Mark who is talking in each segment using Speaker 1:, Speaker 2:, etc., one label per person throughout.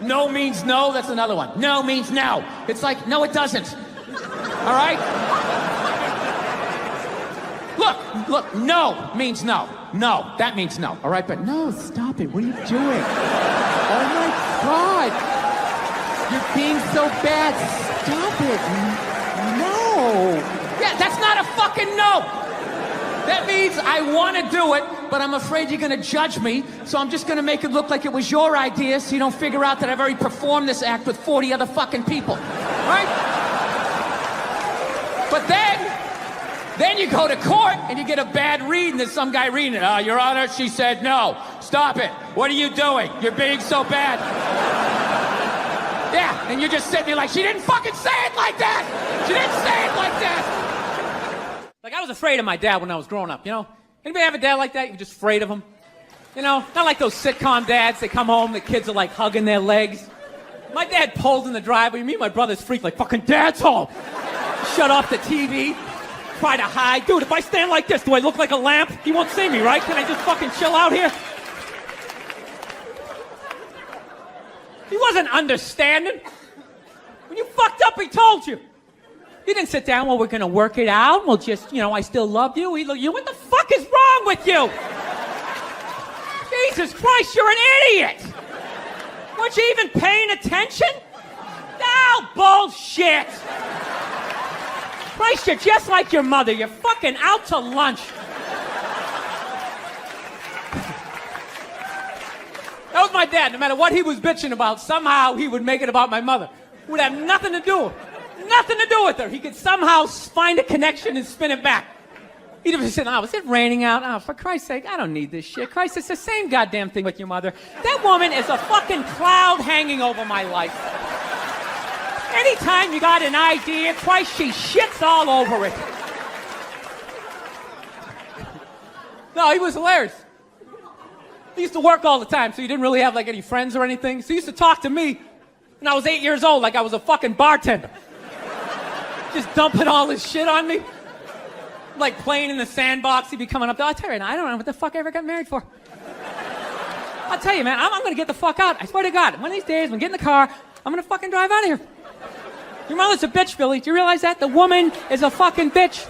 Speaker 1: No means no, that's another one. No means no. It's like, no, it doesn't. All right? Look, no means no. No, that means no. All right, but no, stop it. What are you doing? Oh my God. You're being so bad. Stop it. No. Yeah, that's not a fucking no. That means I want to do it, but I'm afraid you're going to judge me, so I'm just going to make it look like it was your idea so you don't figure out that I've already performed this act with 40 other fucking people. Right? But then you go to court and you get a bad read and there's some guy reading it. Your Honor, she said no. Stop it. What are you doing? You're being so bad. Yeah, and you're just sitting there like, she didn't fucking say it like that. She didn't say it like that. Like, I was afraid of my dad when I was growing up, you know? Anybody have a dad like that? You're just afraid of him? You know, not like those sitcom dads. They come home, the kids are like hugging their legs. My dad pulls in the driveway. Me and my brother's freaked like, fucking Dad's home. Shut off the TV. Try to hide. Dude, if I stand like this, do I look like a lamp? He won't see me, right? Can I just fucking chill out here? He wasn't understanding. When you fucked up, he told you. He didn't sit down, well, we're going to work it out. We'll just, you know, I still love you. What the fuck is wrong with you? Jesus Christ, you're an idiot. Weren't you even paying attention? No, bullshit. Christ, you're just like your mother. You're fucking out to lunch. That was my dad. No matter what he was bitching about, somehow he would make it about my mother. It would have nothing to do with it. Nothing to do with her. He could somehow find a connection and spin it back. He'd have said, is it raining out? Oh, for Christ's sake, I don't need this shit. Christ, it's the same goddamn thing with your mother. That woman is a fucking cloud hanging over my life. Anytime you got an idea, Christ, she shits all over it. No, he was hilarious. He used to work all the time, so he didn't really have like any friends or anything. So he used to talk to me when I was 8 years old like I was a fucking bartender. Just dumping all his shit on me. Like playing in the sandbox, he'd be coming up there. I'll tell you, I don't know what the fuck I ever got married for. I'll tell you, man, I'm gonna get the fuck out. I swear to God, one of these days, when I get in the car, I'm gonna fucking drive out of here. Your mother's a bitch, Billy. Do you realize that? The woman is a fucking bitch.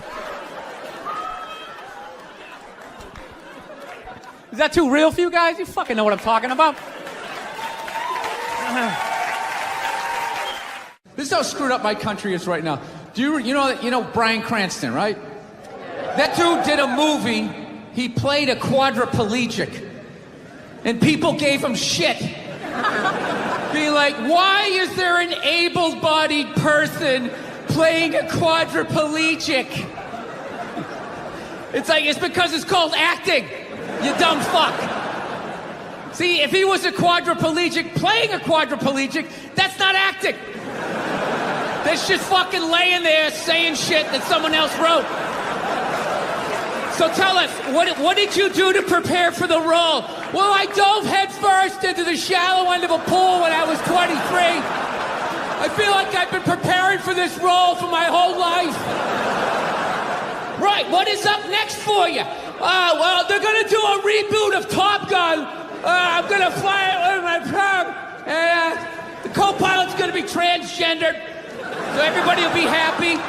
Speaker 1: Is that too real for you guys? You fucking know what I'm talking about. This is how screwed up my country is right now. Do you know Bryan Cranston, right? That dude did a movie. He played a quadriplegic. And people gave him shit. Being like, why is there an able-bodied person playing a quadriplegic? It's because it's called acting, you dumb fuck. See, if he was a quadriplegic playing a quadriplegic, that's not acting. That's just fucking laying there saying shit that someone else wrote. So tell us, what did you do to prepare for the role? Well, I dove headfirst into the shallow end of a pool when I was 23. I feel like I've been preparing for this role for my whole life. Right, what is up next for you? Well, they're gonna do a reboot of Top Gun. I'm gonna fly it with my prop. The co-pilot's gonna be transgendered. So everybody will be happy.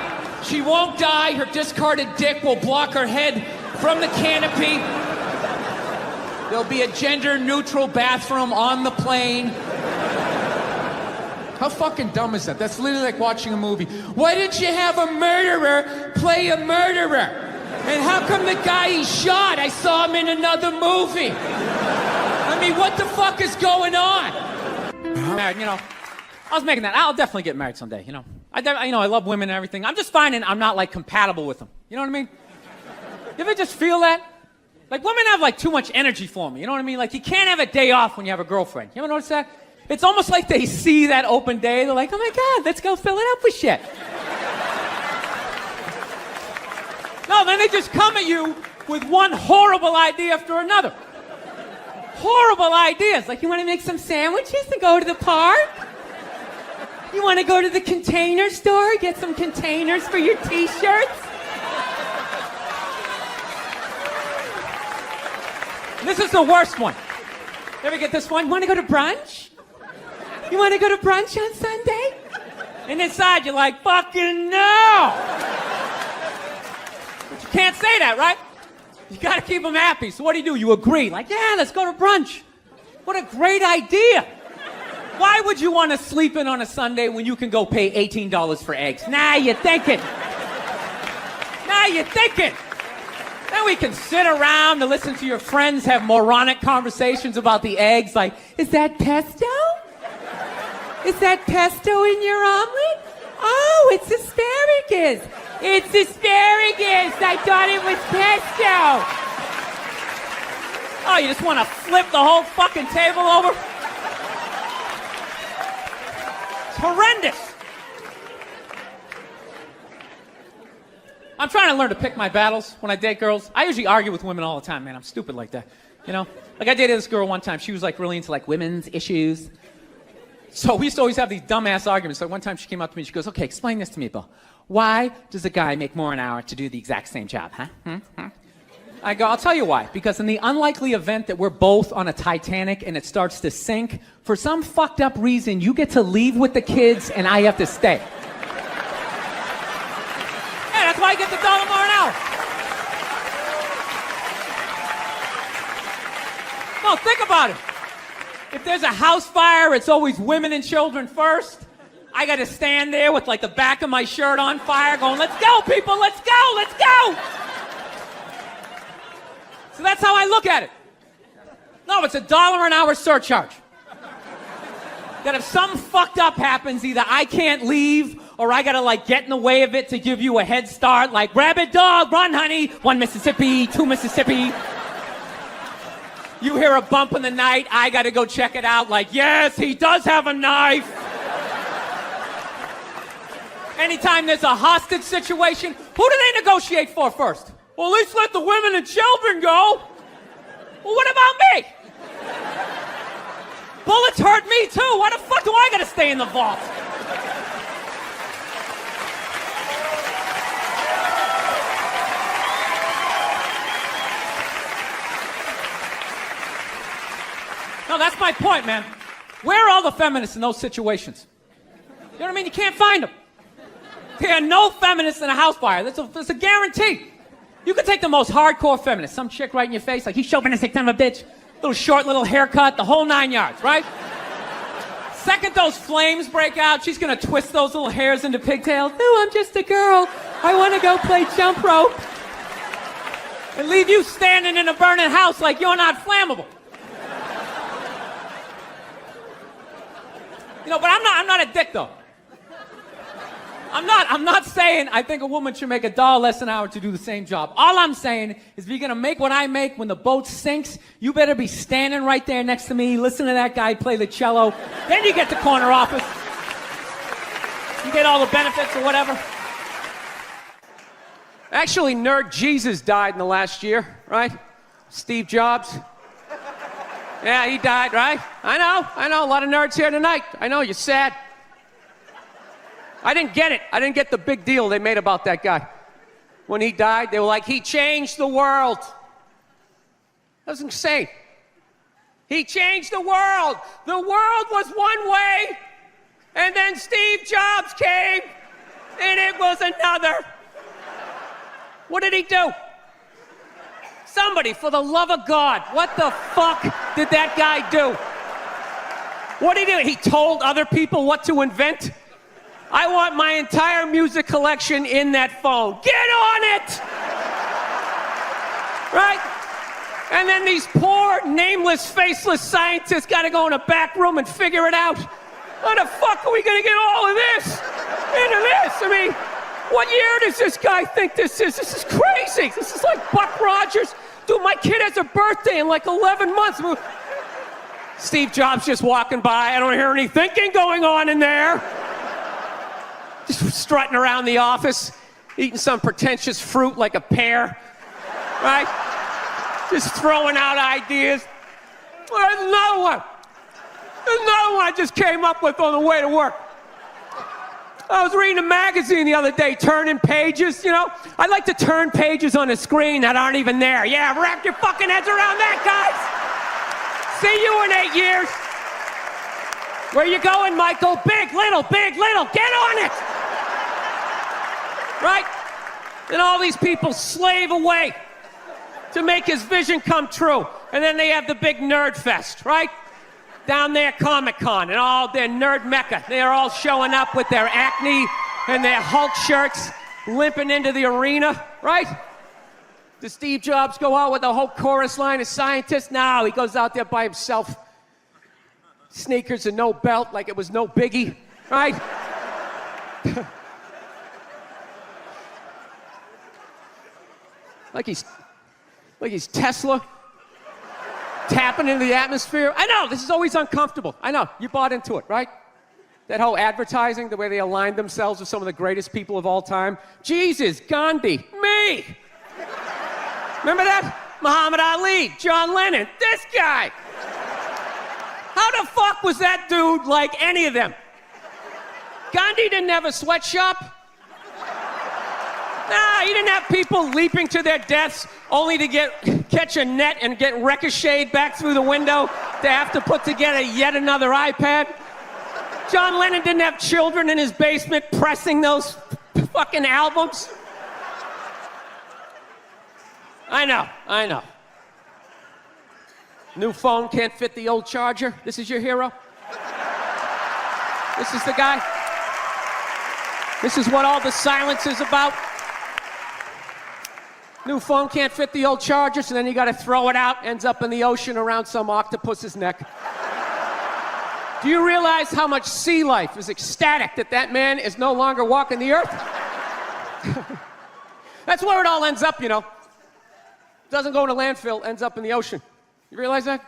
Speaker 1: She won't die. Her discarded dick will block her head from the canopy. There'll be a gender-neutral bathroom on the plane. How fucking dumb is that? That's literally like watching a movie. Why didn't you have a murderer play a murderer? And how come the guy he shot, I saw him in another movie? I mean, what the fuck is going on? Married, I was making that. I'll definitely get married someday, I love women and everything. I'm just finding I'm not, like, compatible with them. You know what I mean? You ever just feel that? Like, women have, like, too much energy for me. You know what I mean? Like, you can't have a day off when you have a girlfriend. You ever notice that? It's almost like they see that open day. They're like, oh, my God, let's go fill it up with shit. No, then they just come at you with one horrible idea after another. Horrible ideas. Like, you want to make some sandwiches and go to the park? You want to go to the Container Store, get some containers for your t-shirts? This is the worst one. You ever get this one? You want to go to brunch? You want to go to brunch on Sunday? And inside you're like, fucking no! But you can't say that, right? You gotta keep them happy. So what do? You agree. Like, yeah, let's go to brunch. What a great idea. Why would you want to sleep in on a Sunday when you can go pay $18 for eggs? Nah, you're thinking. Then we can sit around and listen to your friends have moronic conversations about the eggs. Like, is that pesto? Is that pesto in your omelet? Oh, it's asparagus. It's asparagus. I thought it was pesto. Oh, you just want to flip the whole fucking table over? It's horrendous. I'm trying to learn to pick my battles when I date girls. I usually argue with women all the time, man. I'm stupid like that. You know? Like, I dated this girl one time. She was, like, really into, like, women's issues. So we used to always have these dumbass arguments. Like, one time she came up to me and she goes, okay, explain this to me, Bill. Why does a guy make more an hour to do the exact same job, huh? I go, I'll tell you why. Because in the unlikely event that we're both on a Titanic and it starts to sink, for some fucked up reason, you get to leave with the kids and I have to stay. Yeah, that's why I get the $1 more an hour. No, think about it. If there's a house fire, it's always women and children first. I got to stand there with, like, the back of my shirt on fire going, let's go, people, let's go, let's go. So that's how I look at it. No, it's $1 an hour surcharge. That if something fucked up happens, either I can't leave or I gotta, like, get in the way of it to give you a head start, like, rabid dog, run, honey, 1 Mississippi, 2 Mississippi. You hear a bump in the night, I gotta go check it out, like, yes, he does have a knife. Anytime there's a hostage situation, who do they negotiate for first? Well, at least let the women and children go. Well, what about me? Bullets hurt me too. Why the fuck do I gotta stay in the vault? No, that's my point, man. Where are all the feminists in those situations? You know what I mean? You can't find them. There are no feminists in a house fire. That's a guarantee. You could take the most hardcore feminist, some chick right in your face, like, he's chauvinistic son of a bitch, little short, little haircut, the whole 9 yards, right? Second those flames break out, she's gonna twist those little hairs into pigtails. No, I'm just a girl. I want to go play jump rope. And leave you standing in a burning house like you're not flammable. You know, but I'm not a dick, though. I'm not saying I think a woman should make $1 less an hour to do the same job. All I'm saying is if you're going to make what I make when the boat sinks, you better be standing right there next to me, listen to that guy play the cello. Then you get the corner office. You get all the benefits or whatever.
Speaker 2: Actually, Nerd Jesus died in the last year, right? Steve Jobs. Yeah, he died, right? I know. A lot of nerds here tonight. I know, you're sad. I didn't get it. I didn't get the big deal they made about that guy. When he died, they were like, he changed the world. That was insane. He changed the world. The world was one way, and then Steve Jobs came, and it was another. What did he do? Somebody, for the love of God, what the fuck did that guy do? What did he do? He told other people what to invent? I want my entire music collection in that phone. Get on it! Right? And then these poor, nameless, faceless scientists gotta go in a back room and figure it out. How the fuck are we gonna get all of this into this? I mean, what year does this guy think this is? This is crazy. This is like Buck Rogers. Dude, my kid has a birthday in like 11 months. Steve Jobs just walking by. I don't hear any thinking going on in there. Just strutting around the office, eating some pretentious fruit like a pear, right? Just throwing out ideas. Well, there's another one. There's another one I just came up with on the way to work. I was reading a magazine the other day, turning pages, you know? I like to turn pages on a screen that aren't even there. Yeah, wrap your fucking heads around that, guys. See you in 8 years. Where you going, Michael? Big, little, get on it! Right? And all these people slave away to make his vision come true. And then they have the big nerd fest, right? Down there, Comic-Con, and all their nerd mecca. They're all showing up with their acne and their Hulk shirts, limping into the arena, right? Does Steve Jobs go out with a whole chorus line of scientists? No, he goes out there by himself. Sneakers and no belt, like it was no biggie, right? like he's Tesla, tapping into the atmosphere. I know, this is always uncomfortable. I know, you bought into it, right? That whole advertising, the way they aligned themselves with some of the greatest people of all time. Jesus, Gandhi, me. Remember that? Muhammad Ali, John Lennon, this guy. How the fuck was that dude like any of them? Gandhi didn't have a sweatshop. Nah, he didn't have people leaping to their deaths only to catch a net and get ricocheted back through the window to have to put together yet another iPad. John Lennon didn't have children in his basement pressing those fucking albums. I know. New phone can't fit the old charger. This is your hero? This is the guy? This is what all the silence is about? New phone can't fit the old charger, so then you gotta throw it out, ends up in the ocean around some octopus's neck. Do you realize how much sea life is ecstatic that that man is no longer walking the earth? That's where it all ends up, you know. Doesn't go in a landfill, ends up in the ocean. You realize that?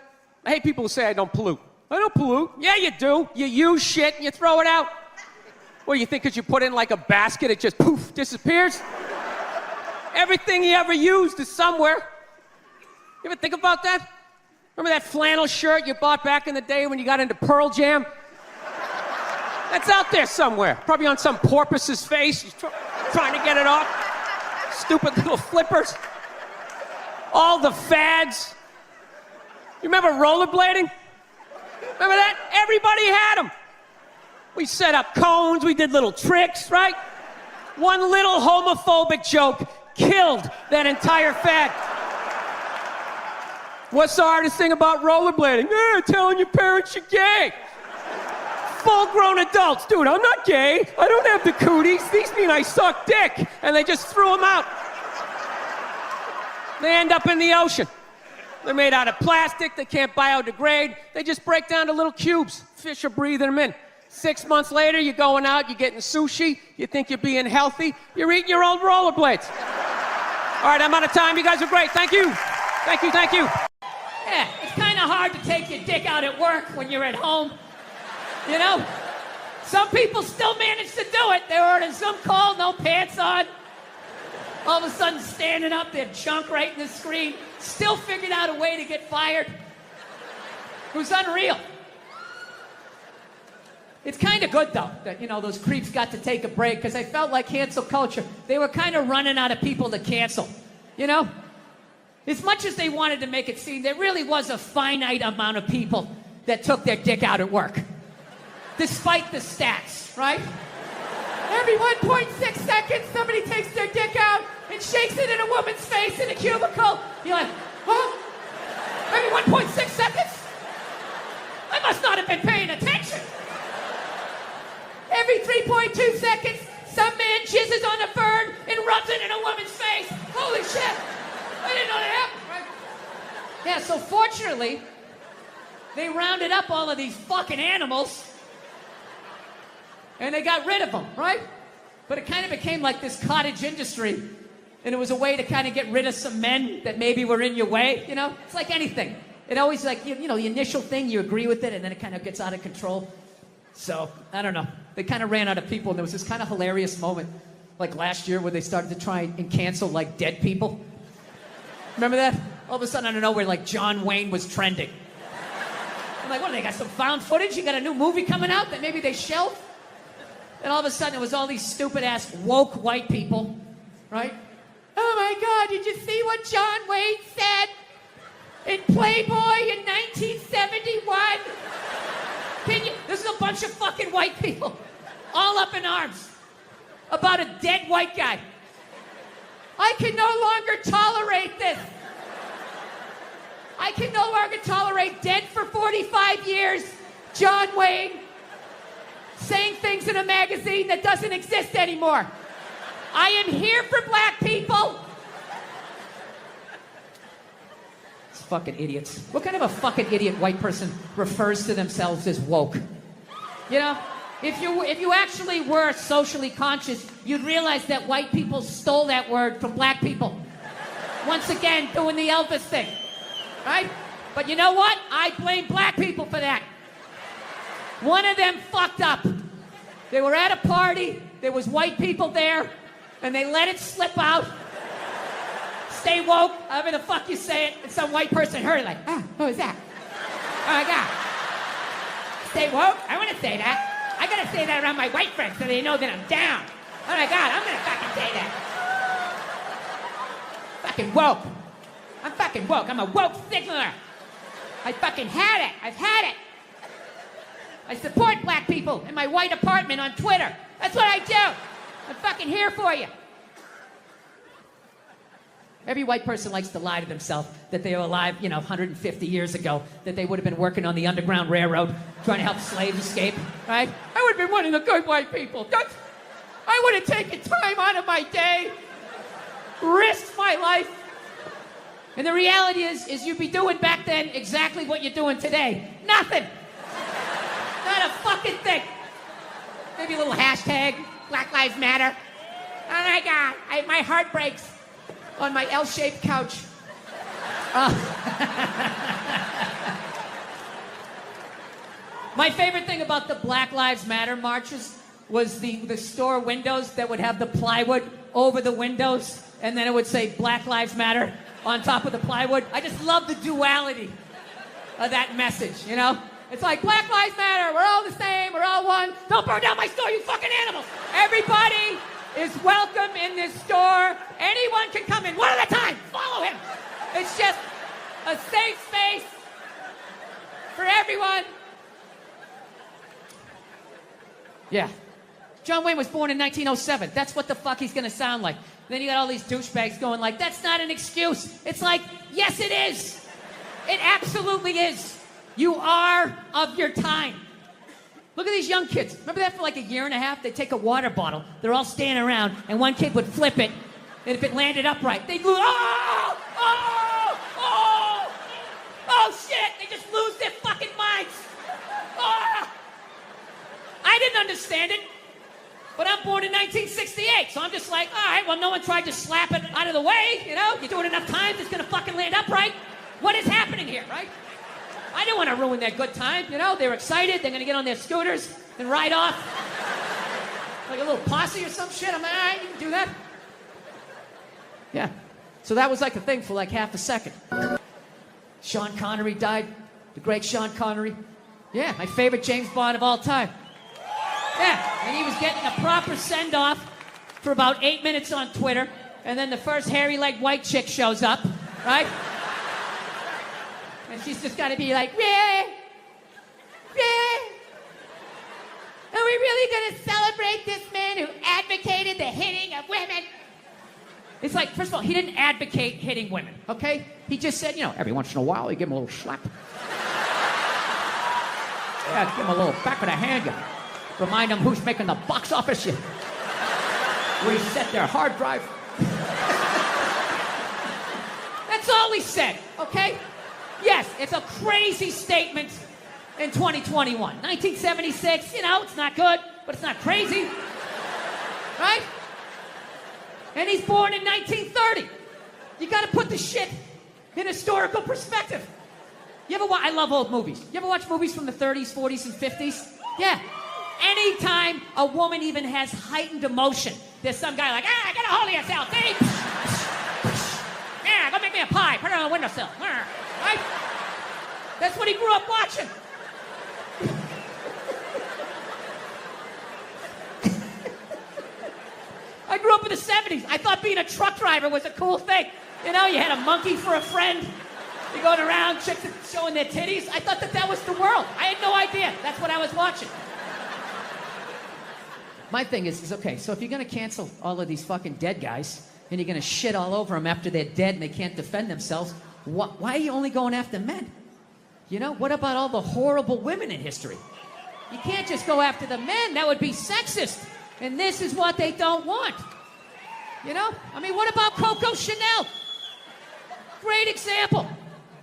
Speaker 2: I hate people who say I don't pollute. I don't pollute. Yeah, you do. You use shit and you throw it out. Well, you think because you put it in like a basket, it just poof, disappears? Everything you ever used is somewhere. You ever think about that? Remember that flannel shirt you bought back in the day when you got into Pearl Jam? That's out there somewhere. Probably on some porpoise's face. He's trying to get it off. Stupid little flippers. All the fads. You remember rollerblading? Remember that? Everybody had them. We set up cones, we did little tricks, right? One little homophobic joke killed that entire fad. What's the hardest thing about rollerblading? Telling your parents you're gay. Full-grown adults. Dude, I'm not gay. I don't have the cooties. These mean I suck dick. And they just threw them out. They end up in the ocean. They're made out of plastic. They can't biodegrade. They just break down to little cubes. Fish are breathing them in. 6 months later, you're going out, you're getting sushi. You think you're being healthy. You're eating your old rollerblades. All right, I'm out of time. You guys are great. Thank you. Thank you, thank you.
Speaker 1: Yeah, it's kind of hard to take your dick out at work when you're at home. You know? Some people still manage to do it. They're ordering some call, no pants on. All of a sudden, standing up, their junk right in the screen. Still figured out a way to get fired. It was unreal. It's kind of good, though, that, you know, those creeps got to take a break, because I felt like cancel culture, they were kind of running out of people to cancel, you know? As much as they wanted to make it seem, there really was a finite amount of people that took their dick out at work. Despite the stats, right? Every 1.6 seconds, somebody takes their dick out and shakes it in a woman's face in a cubicle. You're like, huh? Every 1.6 seconds? I must not have been paying attention. Every 3.2 seconds, some man jizzes on a bird and rubs it in a woman's face. Holy shit. I didn't know that happened, right? Yeah, so fortunately, they rounded up all of these fucking animals and they got rid of them, right? But it kind of became like this cottage industry, and it was a way to kind of get rid of some men that maybe were in your way, you know? It's like anything. It always, like, you know, the initial thing, you agree with it, and then it kind of gets out of control. So, I don't know. They kind of ran out of people, and there was this kind of hilarious moment, like last year, where they started to try and cancel, like, dead people. Remember that? All of a sudden, I don't know, where, like, John Wayne was trending. I'm like, what, they got some found footage? You got a new movie coming out that maybe they shelved? And all of a sudden, it was all these stupid-ass woke white people, right? Oh, my God, did you see what John Wayne said in Playboy in 1971? This was a bunch of fucking white people all up in arms about a dead white guy. I can no longer tolerate this. I can no longer tolerate dead for 45 years, John Wayne, saying things in a magazine that doesn't exist anymore. I am here for black people. These fucking idiots. What kind of a fucking idiot white person refers to themselves as woke? You know, if you actually were socially conscious, you'd realize that white people stole that word from black people. Once again, doing the Elvis thing. Right? But you know what? I blame black people for that. One of them fucked up. They were at a party, there was white people there, and they let it slip out. Stay woke, however the fuck you say it, and some white person heard it like, who is that? Oh my God. Stay woke? I want to say that. I gotta say that around my white friends so they know that I'm down. Oh my God, I'm gonna fucking say that. Fucking woke. I'm fucking woke. I'm a woke signaler. I fucking had it. I've had it. I support black people in my white apartment on Twitter. That's what I do. I'm fucking here for you. Every white person likes to lie to themselves that they were alive, 150 years ago, that they would have been working on the Underground Railroad, trying to help slaves escape, right? I would have been one of the good white people. I would have taken time out of my day, risked my life. And the reality is you'd be doing back then exactly what you're doing today. Nothing. Not a fucking thing. Maybe a little hashtag, Black Lives Matter. Oh my God, my heart breaks on my L-shaped couch. My favorite thing about the Black Lives Matter marches was the store windows that would have the plywood over the windows, and then it would say Black Lives Matter on top of the plywood. I just love the duality of that message, you know? It's like, Black Lives Matter, we're all the same, we're all one. Don't burn down my store, you fucking animals. Everybody is welcome in this store. Anyone can come in, one at a time. Follow him. It's just a safe space for everyone. Yeah. John Wayne was born in 1907. That's what the fuck he's gonna sound like. Then you got all these douchebags going like, that's not an excuse. It's like, yes it is. It absolutely is. You are of your time. Look at these young kids. Remember that for like a year and a half? They'd take a water bottle. They're all standing around, and one kid would flip it, and if it landed upright, they'd lose. Oh, shit. They just lose their fucking minds. Oh. I didn't understand it. But I'm born in 1968, so I'm just like, all right, well, no one tried to slap it out of the way, you know? You do it enough times, it's gonna fucking land upright. What is happening here, right? I didn't want to ruin their good time, you know? They were excited, they're gonna get on their scooters and ride off. Like a little posse or some shit. I'm like, all right, you can do that. Yeah. So that was like a thing for like half a second. Sean Connery died. The great Sean Connery. Yeah, my favorite James Bond of all time. Yeah, and he was getting a proper send-off for about 8 minutes on Twitter, and then the first hairy-legged white chick shows up, right? And she's just got to be like, yeah, are we really going to celebrate this man who advocated the hitting of women? It's like, first of all, he didn't advocate hitting women, okay? He just said, every once in a while, you give him a little slap. Yeah, give him a little back of the hand. You remind them who's making the box office. You reset their hard drive. That's all he said, okay? Yes, it's a crazy statement in 2021. 1976, it's not good, but it's not crazy. Right? And he's born in 1930. You gotta put the shit in historical perspective. I love old movies. You ever watch movies from the 30s, 40s, and 50s? Yeah. Anytime a woman even has heightened emotion, there's some guy like, get a hold of yourself, see? Yeah, go make me a pie, put it on the windowsill. Right? That's what he grew up watching. I grew up in the 70s. I thought being a truck driver was a cool thing. You had a monkey for a friend. You going around, chicks showing their titties. I thought that was the world. I had no idea. That's what I was watching. My thing is okay, so if you're gonna cancel all of these fucking dead guys, and you're gonna shit all over them after they're dead and they can't defend themselves, why are you only going after men? You know, what about all the horrible women in history? You can't just go after the men. That would be sexist. And this is what they don't want. You know? I mean, what about Coco Chanel? Great example.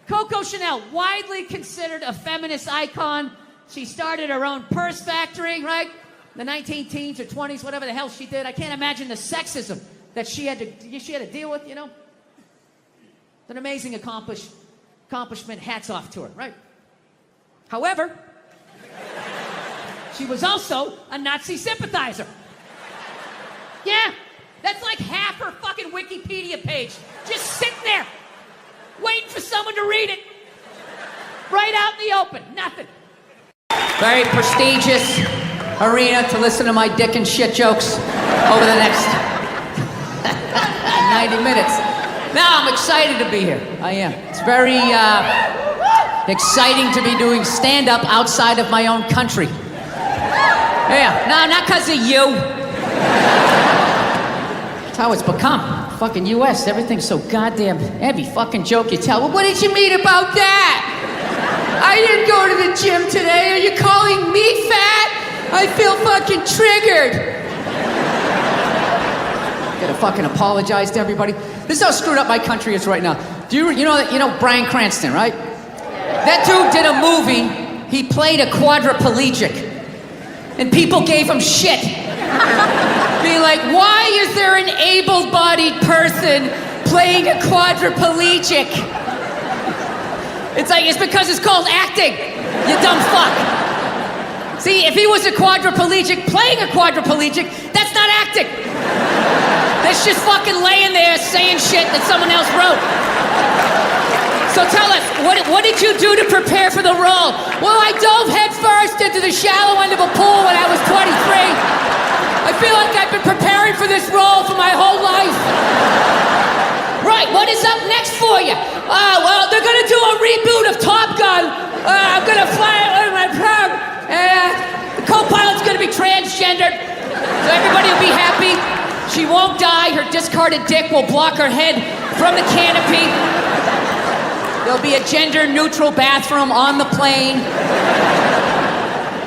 Speaker 1: Coco Chanel, widely considered a feminist icon. She started her own purse factory, right? The 19 teens or 20s, whatever the hell she did. I can't imagine the sexism that she had to deal with, you know? It's an amazing accomplishment. Hats off to her, right? However, she was also a Nazi sympathizer. Yeah, that's like half her fucking Wikipedia page. Just sitting there, waiting for someone to read it. Right out in the open, nothing. Very prestigious arena to listen to my dick and shit jokes over the next 90 minutes. Now I'm excited to be here. I am. It's very exciting to be doing stand-up outside of my own country. Yeah, no, not because of you. That's how it's become. Fucking US, everything's so goddamn heavy. Fucking joke you tell. Well, what did you mean about that? I didn't go to the gym today. Are you calling me fat? I feel fucking triggered. Gotta fucking apologize to everybody. This is how screwed up my country is right now. Do you know Bryan Cranston, right? That dude did a movie. He played a quadriplegic. And people gave him shit. Being like, why is there an able-bodied person playing a quadriplegic? It's like, it's because it's called acting, you dumb fuck. See, if he was a quadriplegic playing a quadriplegic, that's not acting. That's just fucking laying there saying shit that someone else wrote. So tell us, what did you do to prepare for the role? Well, I dove headfirst into the shallow end of a pool when I was 23. I feel like I've been preparing for this role for my whole life. Right, what is up next for you? Well, they're gonna do a reboot of Top Gun. I'm gonna fly on my prom. The co-pilot's gonna be transgendered. So everybody will be happy. She won't die. Her discarded dick will block her head from the canopy. There'll be a gender-neutral bathroom on the plane.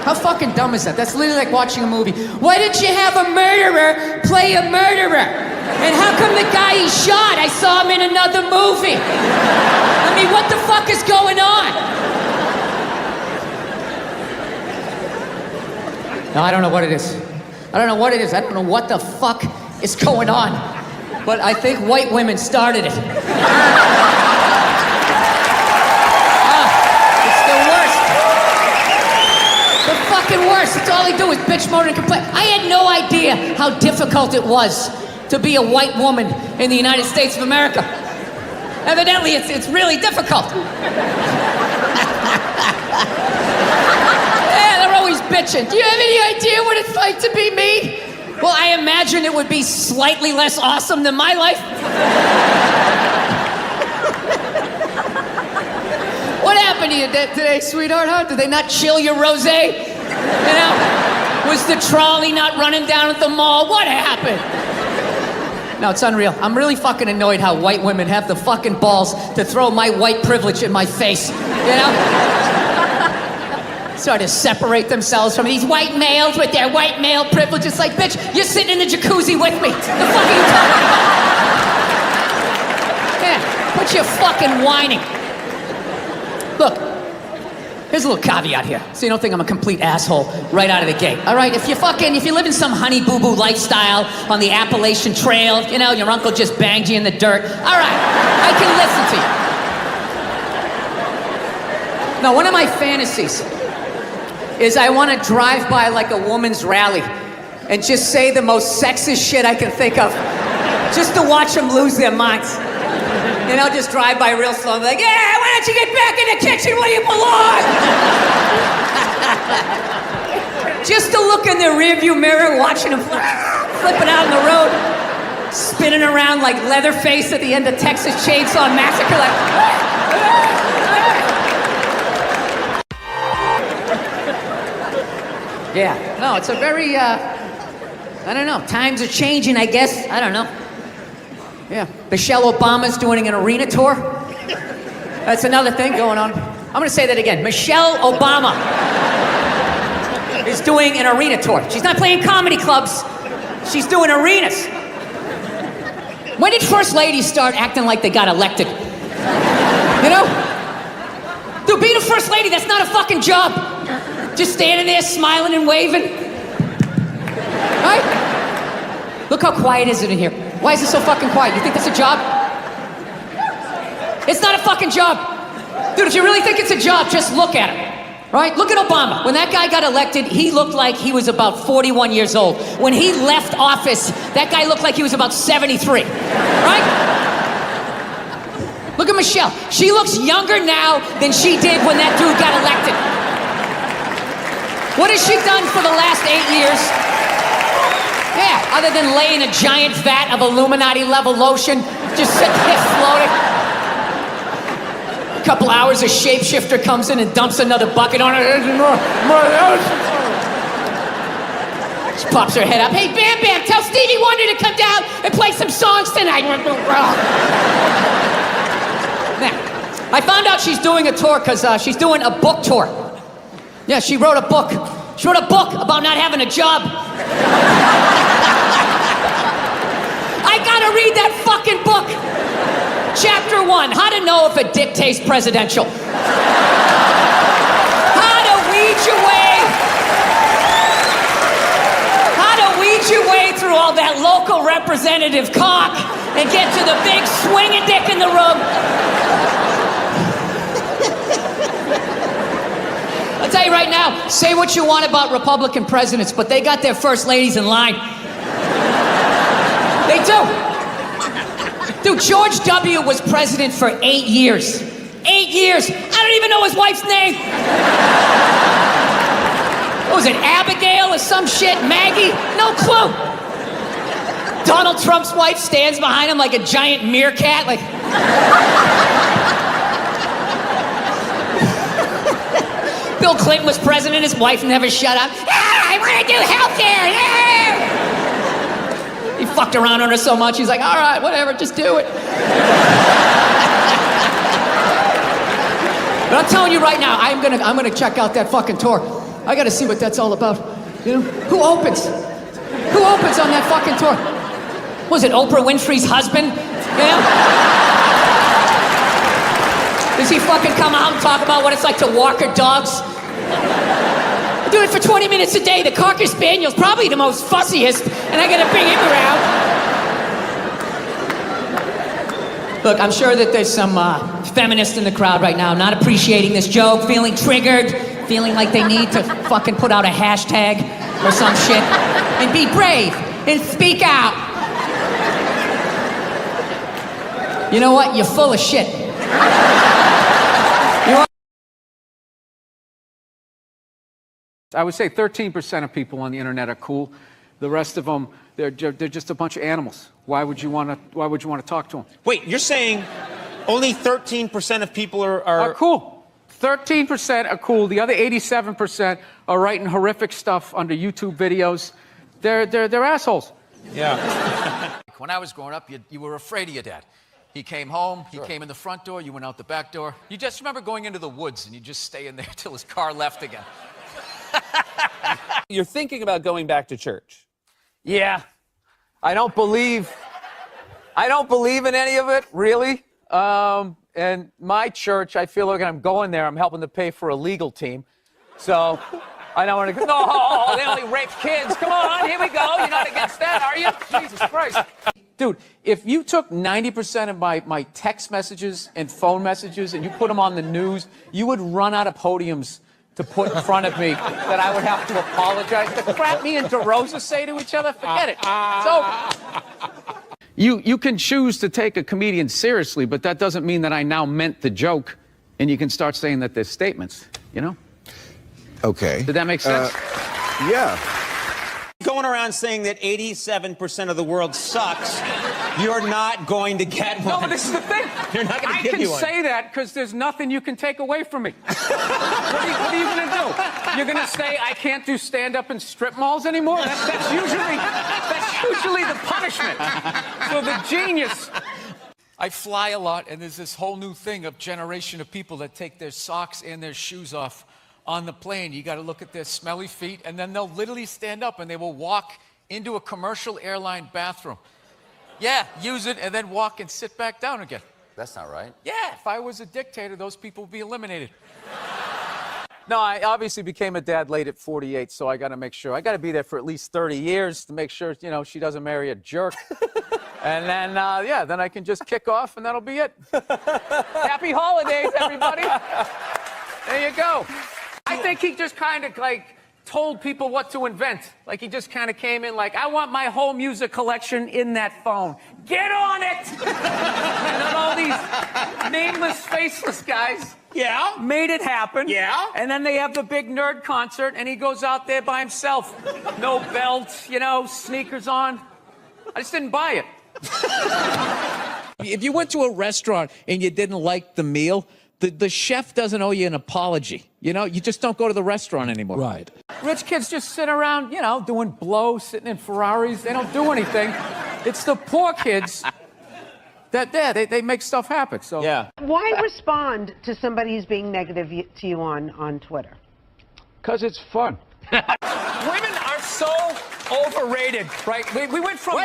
Speaker 1: How fucking dumb is that? That's literally like watching a movie. Why didn't you have a murderer play a murderer? And how come the guy he shot, I saw him in another movie? I mean, what the fuck is going on? No, I don't know what it is. I don't know what it is. I don't know what the fuck is going on. But I think white women started it. Worse. It's all they do is bitch, moan, and complain. I had no idea how difficult it was to be a white woman in the United States of America. Evidently, it's really difficult. Yeah, they're always bitching. Do you have any idea what it's like to be me? Well, I imagine it would be slightly less awesome than my life. What happened to you today, sweetheart, huh? Did they not chill your rosé? You know, was the trolley not running down at the mall? What happened? No, it's unreal. I'm really fucking annoyed how white women have the fucking balls to throw my white privilege in my face, you know? Sort of separate themselves from these white males with their white male privilege. It's like, bitch, you're sitting in the jacuzzi with me. The fuck are you talking about? Yeah, quit your fucking whining. Look. Here's a little caveat here, so you don't think I'm a complete asshole right out of the gate. All right, if you live in some honey boo boo lifestyle on the Appalachian Trail, you know, your uncle just banged you in the dirt. All right, I can listen to you. Now, one of my fantasies is I want to drive by like a woman's rally and just say the most sexist shit I can think of, just to watch them lose their minds. You know, just drive by real slow and be like, yeah, why don't you get back in the kitchen where you belong? Just to look in the rearview mirror, watching them flipping out on the road, spinning around like Leatherface at the end of Texas Chainsaw Massacre, like,
Speaker 3: Yeah, no, it's a very, I don't know, times are changing, I guess. I don't know. Yeah, Michelle Obama's doing an arena tour. That's another thing going on. I'm gonna say that again. Michelle Obama is doing an arena tour. She's not playing comedy clubs. She's doing arenas. When did first ladies start acting like they got elected? You know? Dude, being a first lady, that's not a fucking job. Just standing there smiling and waving. Right? Look how quiet is it in here. Why is it so fucking quiet? You think that's a job? It's not a fucking job. Dude, if you really think it's a job, just look at him. Right? Look at Obama. When that guy got elected, he looked like he was about 41 years old. When he left office, that guy looked like he was about 73. Right? Look at Michelle. She looks younger now than she did when that dude got elected. What has she done for the last 8 years? Yeah, other than lay in a giant vat of Illuminati-level lotion, just sit there floating. A couple hours, a shapeshifter comes in and dumps another bucket on her. She pops her head up. Hey, Bam Bam, tell Stevie Wonder to come down and play some songs tonight. Now, I found out she's doing a tour because she's doing a book tour. Yeah, she wrote a book. She wrote a book about not having a job. I gotta read that fucking book. Chapter 1, how to know if a dick tastes presidential. How to weed your way through all that local representative cock and get to the big swinging dick in the room. I'll tell you right now, say what you want about Republican presidents, but they got their first ladies in line. They do. Dude, George W. was president for 8 years. 8 years. I don't even know his wife's name. What was it, Abigail or some shit? Maggie? No clue. Donald Trump's wife stands behind him like a giant meerkat, like... Bill Clinton was president, his wife never shut up. I want to do healthcare, He fucked around on her so much, he's like, all right, whatever, just do it. But I'm telling you right now, I'm gonna check out that fucking tour. I gotta see what that's all about. You know? Who opens? Who opens on that fucking tour? Was it Oprah Winfrey's husband? You know? Does he fucking come out and talk about what it's like to walk her dogs? I do it for 20 minutes a day. The Cocker Spaniel's probably the most fussiest, and I gotta bring him around. Look, I'm sure that there's some feminists in the crowd right now not appreciating this joke, feeling triggered, feeling like they need to fucking put out a hashtag or some shit and be brave and speak out. You know what? You're full of shit.
Speaker 4: I would say 13% of people on the internet are cool. The rest of them, they're just a bunch of animals. Why would you want to talk to them?
Speaker 5: Wait, you're saying only 13% of people
Speaker 4: are cool. 13% are cool. The other 87% are writing horrific stuff under YouTube videos. They're assholes.
Speaker 5: Yeah.
Speaker 6: When I was growing up, you were afraid of your dad. He came home, he came in the front door, you went out the back door. You just remember going into the woods and you just stay in there till his car left again.
Speaker 7: You're thinking about going back to church.
Speaker 4: Yeah. I don't believe in any of it, really. And my church, I feel like I'm going there, I'm helping to pay for a legal team. So I don't want to go, no, they only rape kids. Come on, here we go. You're not against that, are you? Jesus Christ. Dude, if you took 90% of my text messages and phone messages and you put them on the news, you would run out of podiums to put in front of me that I would have to apologize. The crap me and DeRosa say to each other, forget it. It's over. You can choose to take a comedian seriously, but that doesn't mean that I now meant the joke, and you can start saying that there's statements, you know?
Speaker 8: Okay.
Speaker 4: Did that make sense?
Speaker 8: Yeah.
Speaker 5: Going around saying that 87% of the world sucks, you're not going to get one.
Speaker 2: No, this is the thing.
Speaker 5: You're not going to give you one.
Speaker 2: I can say that because there's nothing you can take away from me. What are you going to do? You're going to say I can't do stand-up in strip malls anymore? That's usually the punishment. So the genius...
Speaker 6: I fly a lot, and there's this whole new thing of generation of people that take their socks and their shoes off on the plane. You got to look at their smelly feet, and then they'll literally stand up and they will walk into a commercial airline bathroom. Yeah, use it and then walk and sit back down again.
Speaker 4: That's not right.
Speaker 6: Yeah, if I was a dictator, those people would be eliminated.
Speaker 4: No, I obviously became a dad late at 48, so I got to make sure. I got to be there for at least 30 years to make sure, you know, she doesn't marry a jerk. And then, yeah, then I can just kick off, and that'll be it. Happy holidays, everybody. There you go.
Speaker 2: I think he just kind of, like, told people what to invent. Like, he just kind of came in like, I want my whole music collection in that phone. Get on it! And then all these nameless, faceless guys made it happen.
Speaker 5: Yeah.
Speaker 2: And then they have the big nerd concert, and he goes out there by himself. No belt, you know, sneakers on. I just didn't buy it.
Speaker 1: If you went to a restaurant and you didn't like the meal, the chef doesn't owe you an apology. You know, you just don't go to the restaurant anymore.
Speaker 8: Right.
Speaker 2: Rich kids just sit around, you know, doing blow, sitting in Ferraris. They don't do anything. It's the poor kids that they make stuff happen. So
Speaker 4: Yeah.
Speaker 9: Why respond to somebody who's being negative to you on Twitter?
Speaker 2: Because it's fun. Women are so overrated, right? We went from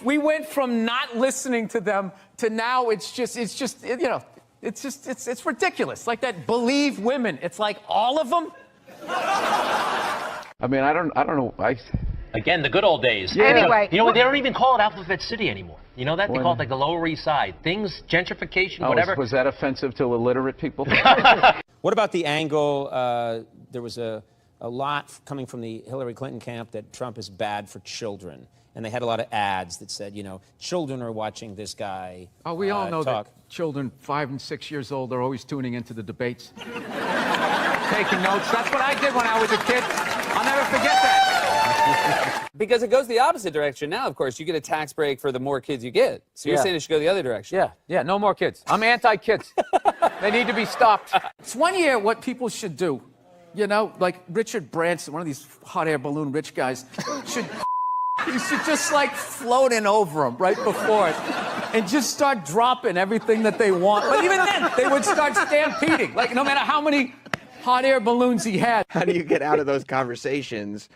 Speaker 2: we went from not listening to them to now it's ridiculous. Like that Believe women. It's like all of them.
Speaker 10: I mean, I don't know.
Speaker 11: Again, the good old days.
Speaker 9: Yeah. Anyway.
Speaker 11: You know what? They don't even call it Alphabet City anymore. You know that? They call it like the Lower East Side. Things, gentrification, whatever.
Speaker 10: Was that offensive to illiterate people?
Speaker 5: What about the angle, there was a lot coming from the Hillary Clinton camp that Trump is bad for children. And they had a lot of ads that said, you know, children are watching this guy
Speaker 2: Oh, we all know
Speaker 5: talk.
Speaker 2: that children 5 and 6 years old are always tuning into the debates. Taking notes. That's what I did when I was a kid. I'll never forget that.
Speaker 7: Because it goes the opposite direction now, of course. You get a tax break for the more kids you get. So you're saying it should go the other direction.
Speaker 4: Yeah, no more kids. I'm anti-kids. They need to be stopped.
Speaker 2: It's one year what people should do. You know, like Richard Branson, one of these hot air balloon rich guys, you should just like float in over them right before it and just start dropping everything that they want. But even then, they would start stampeding. Like no matter how many hot air balloons he had.
Speaker 12: How do you get out of those conversations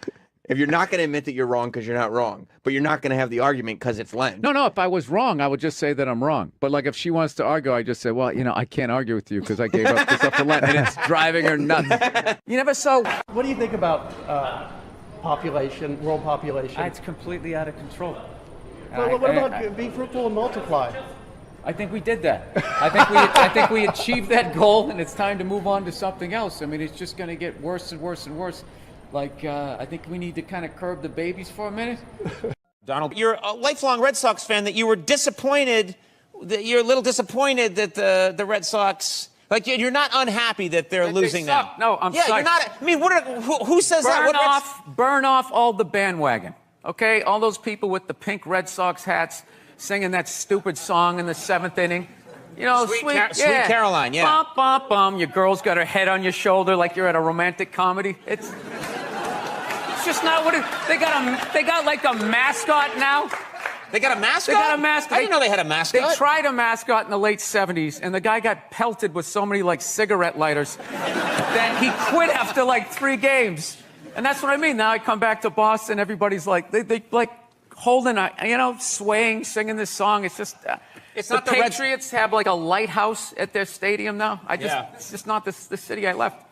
Speaker 12: if you're not going to admit that you're wrong because you're not wrong, but you're not going to have the argument because it's Len?
Speaker 1: No, if I was wrong, I would just say that I'm wrong. But like if she wants to argue, I just say, well, you know, I can't argue with you because I gave up this up for Lent, and it's driving her nuts.
Speaker 2: You never saw.
Speaker 8: What do you think about population, world population?
Speaker 2: It's completely out of control.
Speaker 8: Well, what about be fruitful and multiply?
Speaker 2: I think we did that. I think we achieved that goal, and it's time to move on to something else. I mean, it's just going to get worse and worse and worse. Like, I think we need to kind of curb the babies for a minute.
Speaker 5: Donald, you're a lifelong Red Sox fan that you were disappointed, you're a little disappointed that the Red Sox, like you're not unhappy that they're losing now.
Speaker 2: No, I'm
Speaker 5: Yeah,
Speaker 2: sorry.
Speaker 5: you're not, I mean, who says that?
Speaker 2: Burn off all the bandwagon, okay? All those people with the pink Red Sox hats singing that stupid song in the 7th inning. You know,
Speaker 5: Sweet Caroline, yeah.
Speaker 2: Bum, bum, bum. Your girl's got her head on your shoulder like you're at a romantic comedy. It's just not what it. They got like a mascot now.
Speaker 5: They got a mascot?
Speaker 2: They got a mascot.
Speaker 5: I didn't know they had a mascot.
Speaker 2: They tried a mascot in the late 70s, and the guy got pelted with so many like cigarette lighters that he quit after like 3 games. And that's what I mean. Now I come back to Boston, everybody's like they like holding a, you know, swaying, singing this song. It's just.
Speaker 5: It's
Speaker 2: the
Speaker 5: not the
Speaker 2: Patriots have like a lighthouse at their stadium now. It's just not the city I left.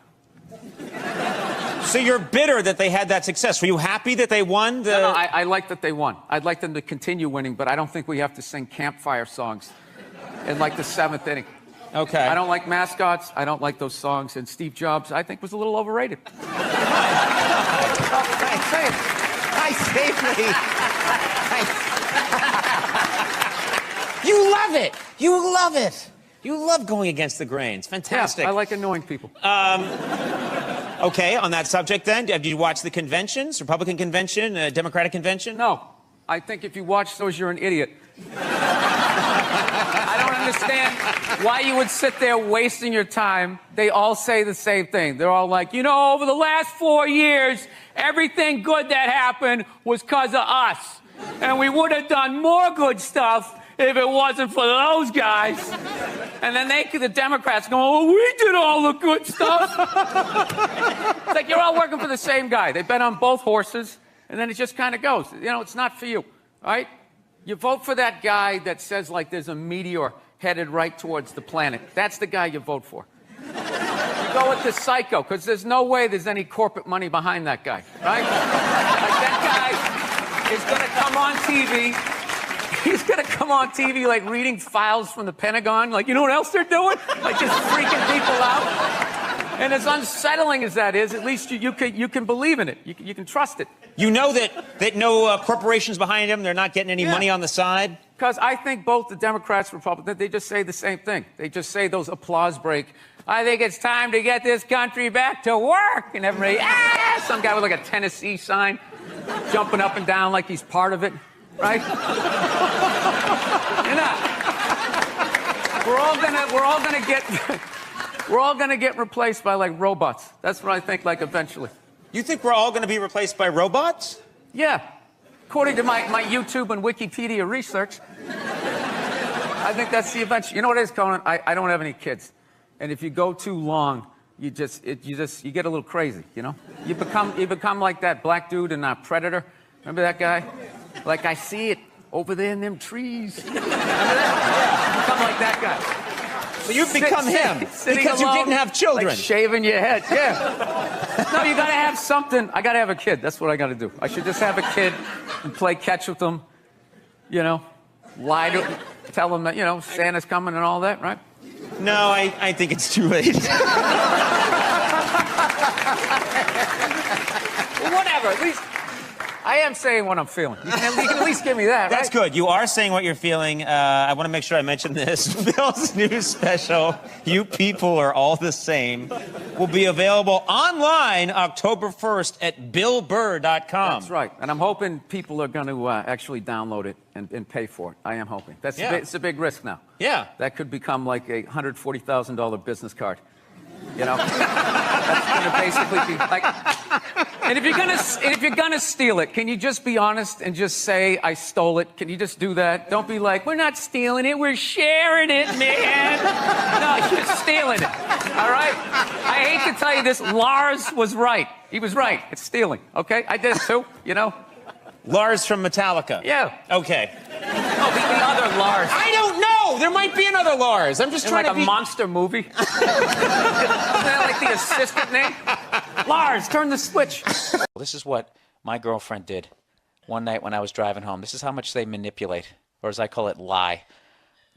Speaker 5: So you're bitter that they had that success. Were you happy that they won?
Speaker 2: No, I like that they won. I'd like them to continue winning, but I don't think we have to sing campfire songs in like the 7th inning.
Speaker 5: Okay.
Speaker 2: I don't like mascots. I don't like those songs. And Steve Jobs, I think, was a little overrated.
Speaker 5: Nice safely. You love it. You love it. You love going against the grain. It's fantastic.
Speaker 2: Yeah, I like annoying people.
Speaker 5: Okay, on that subject then, did you watch the conventions, Republican convention, Democratic convention?
Speaker 4: No. I think if you watch those, you're an idiot. I don't understand why you would sit there wasting your time. They all say the same thing. They're all like, you know, over the last 4 years, everything good that happened was because of us. And we would have done more good stuff if it wasn't for those guys. And then the Democrats go, oh, we did all the good stuff. It's like you're all working for the same guy. They bet on both horses, and then it just kind of goes. You know, it's not for you, all right? You vote for that guy that says, like, there's a meteor headed right towards the planet. That's the guy you vote for. You go with the psycho, because there's no way there's any corporate money behind that guy, right? Like, that guy is going to come on TV. He's going to come on TV, like, reading files from the Pentagon. Like, you know what else they're doing? Like, just freaking people out. And as unsettling as that is, at least you can believe in it. You can trust it.
Speaker 5: You know that no corporations behind him, they're not getting any money on the side?
Speaker 4: Because I think both the Democrats and Republicans, they just say the same thing. They just say those applause break. I think it's time to get this country back to work. And everybody, some guy with like a Tennessee sign jumping up and down like he's part of it, right? You know, we're all gonna get replaced by like robots. That's what I think, like, eventually.
Speaker 5: You think we're all going to be replaced by robots?
Speaker 4: Yeah. According to my YouTube and Wikipedia research, I think that's the eventual. You know what it is, Conan? I don't have any kids. And if you go too long, you get a little crazy, you know? You become like that black dude in Predator. Remember that guy? Like, I see it over there in them trees. Remember that? You become like that guy.
Speaker 5: So you've become him because
Speaker 4: alone,
Speaker 5: you didn't have children.
Speaker 4: Like shaving your head, yeah. No, you gotta have something. I gotta have a kid. That's what I gotta do. I should just have a kid and play catch with them. You know, lie to them, tell them that, you know, Santa's coming and all that, right?
Speaker 5: No, I think it's too late.
Speaker 4: Well, whatever. At least I am saying what I'm feeling. You can at least give me that,
Speaker 5: That's
Speaker 4: right?
Speaker 5: good. You are saying what you're feeling. I want to make sure I mention this. Bill's new special, You People Are All the Same, will be available online October 1st at billburr.com.
Speaker 4: That's right. And I'm hoping people are going to actually download it and pay for it. I am hoping. It's a big risk now.
Speaker 5: Yeah.
Speaker 4: That could become like a $140,000 business card. You know? That's going to basically be like... And if you're gonna steal it, can you just be honest and just say I stole it? Can you just do that? Don't be like, we're not stealing it, we're sharing it, man. No, you're stealing it. All right? I hate to tell you this, Lars was right. He was right. It's stealing. Okay? I did it too. You know.
Speaker 5: Lars from Metallica.
Speaker 4: Yeah.
Speaker 5: Okay.
Speaker 4: No, the other Lars.
Speaker 5: I don't know. There might be another Lars. I'm just trying
Speaker 4: like
Speaker 5: to be...
Speaker 4: a monster movie. Isn't that like the assistant name? Lars, turn the switch.
Speaker 13: This is what my girlfriend did one night when I was driving home. This is how much they manipulate, or as I call it, lie,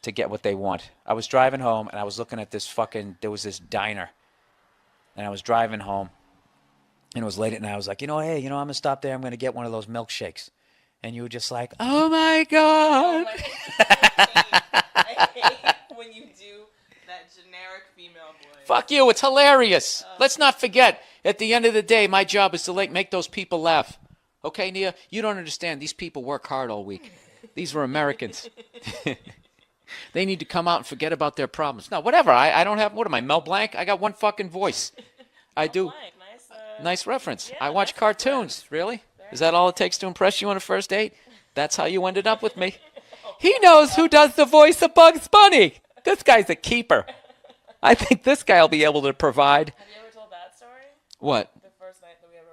Speaker 13: to get what they want. I was driving home, and I was looking at there was this diner, and I was driving home, and it was late at night. I was like, hey, I'm going to stop there. I'm going to get one of those milkshakes. And you were just like, oh, my God.
Speaker 14: I hate when you do that generic female voice.
Speaker 13: Fuck you. It's hilarious. Let's not forget, at the end of the day, my job is to make those people laugh. Okay, Nia? You don't understand. These people work hard all week. These were Americans. They need to come out and forget about their problems. No, whatever. I don't have, what am I, Mel Blanc? I got one fucking voice. I do. Nice reference. Yeah, I watch cartoons. Really? Is that all it takes to impress you on a first date? That's how you ended up with me. He knows who does the voice of Bugs Bunny. This guy's a keeper. I think this guy will be able to provide.
Speaker 14: Have you ever told that story?
Speaker 13: What?
Speaker 14: The first night that we ever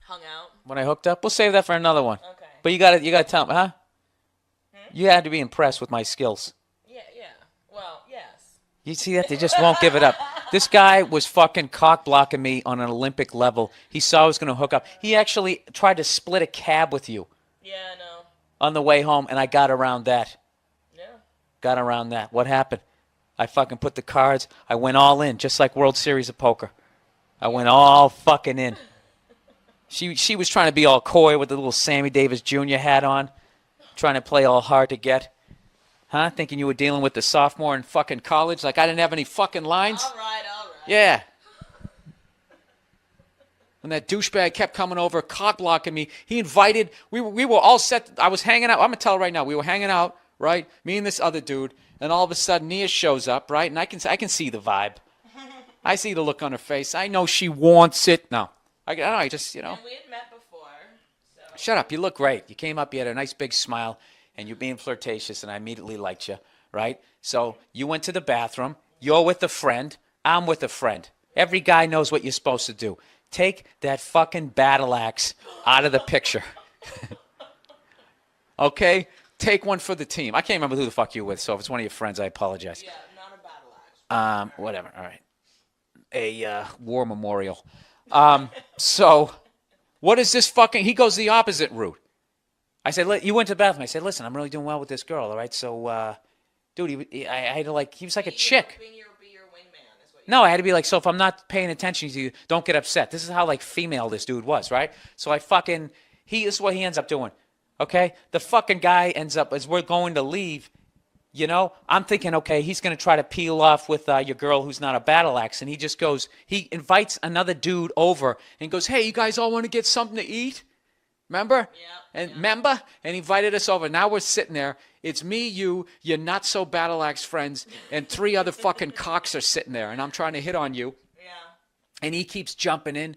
Speaker 14: hung out.
Speaker 13: When I hooked up? We'll save that for another one.
Speaker 14: Okay.
Speaker 13: But you gotta tell me, huh? You had to be impressed with my skills.
Speaker 14: Yeah. Well, yes.
Speaker 13: You see that? They just won't give it up. This guy was fucking cock-blocking me on an Olympic level. He saw I was going to hook up. He actually tried to split a cab with you.
Speaker 14: Yeah, I know.
Speaker 13: On the way home, and I got around that.
Speaker 14: Yeah.
Speaker 13: Got around that. What happened? I fucking put the cards. I went all in, just like World Series of Poker. I went all fucking in. She was trying to be all coy with the little Sammy Davis Jr. hat on, trying to play all hard to get. Huh? Thinking you were dealing with the sophomore in fucking college like I didn't have any fucking lines?
Speaker 14: All right.
Speaker 13: Yeah. when that douchebag kept coming over, cock blocking me. He invited, we were all set. I was hanging out. I'm going to tell her right now. We were hanging out, right? Me and this other dude. And all of a sudden, Nia shows up, right? And I can see the vibe. I see the look on her face. I know she wants it. No. I don't know. I just, you know.
Speaker 14: And we had met before. So.
Speaker 13: Shut up. You look great. You came up, you had a nice big smile, and you're being flirtatious, and I immediately liked you, right? So you went to the bathroom. You're with a friend. I'm with a friend. Every guy knows what you're supposed to do. Take that fucking battle axe out of the picture. Okay? Take one for the team. I can't remember who the fuck you're with, so if it's one of your friends, I apologize.
Speaker 14: Yeah, not a battle axe.
Speaker 13: Whatever. All right. A war memorial. So what is this fucking... He goes the opposite route. I said, you went to the bathroom. I said, listen, I'm really doing well with this girl, all right? So, dude, I had to like... He was like a chick.
Speaker 14: Be your wingman is what you
Speaker 13: No, I had to be like, so if I'm not paying attention to you, don't get upset. This is how, like, female this dude was, right? So I fucking... This is what he ends up doing, okay? The fucking guy ends up, as we're going to leave, you know, I'm thinking, okay, he's going to try to peel off with your girl who's not a battle axe. And he just goes, he invites another dude over and goes, hey, you guys all want to get something to eat? Remember?
Speaker 14: Yeah.
Speaker 13: And remember? And he invited us over. Now we're sitting there. It's me, you, your not so battle axe friends, and 3 other fucking cocks are sitting there. And I'm trying to hit on you.
Speaker 14: Yeah.
Speaker 13: And he keeps jumping in. And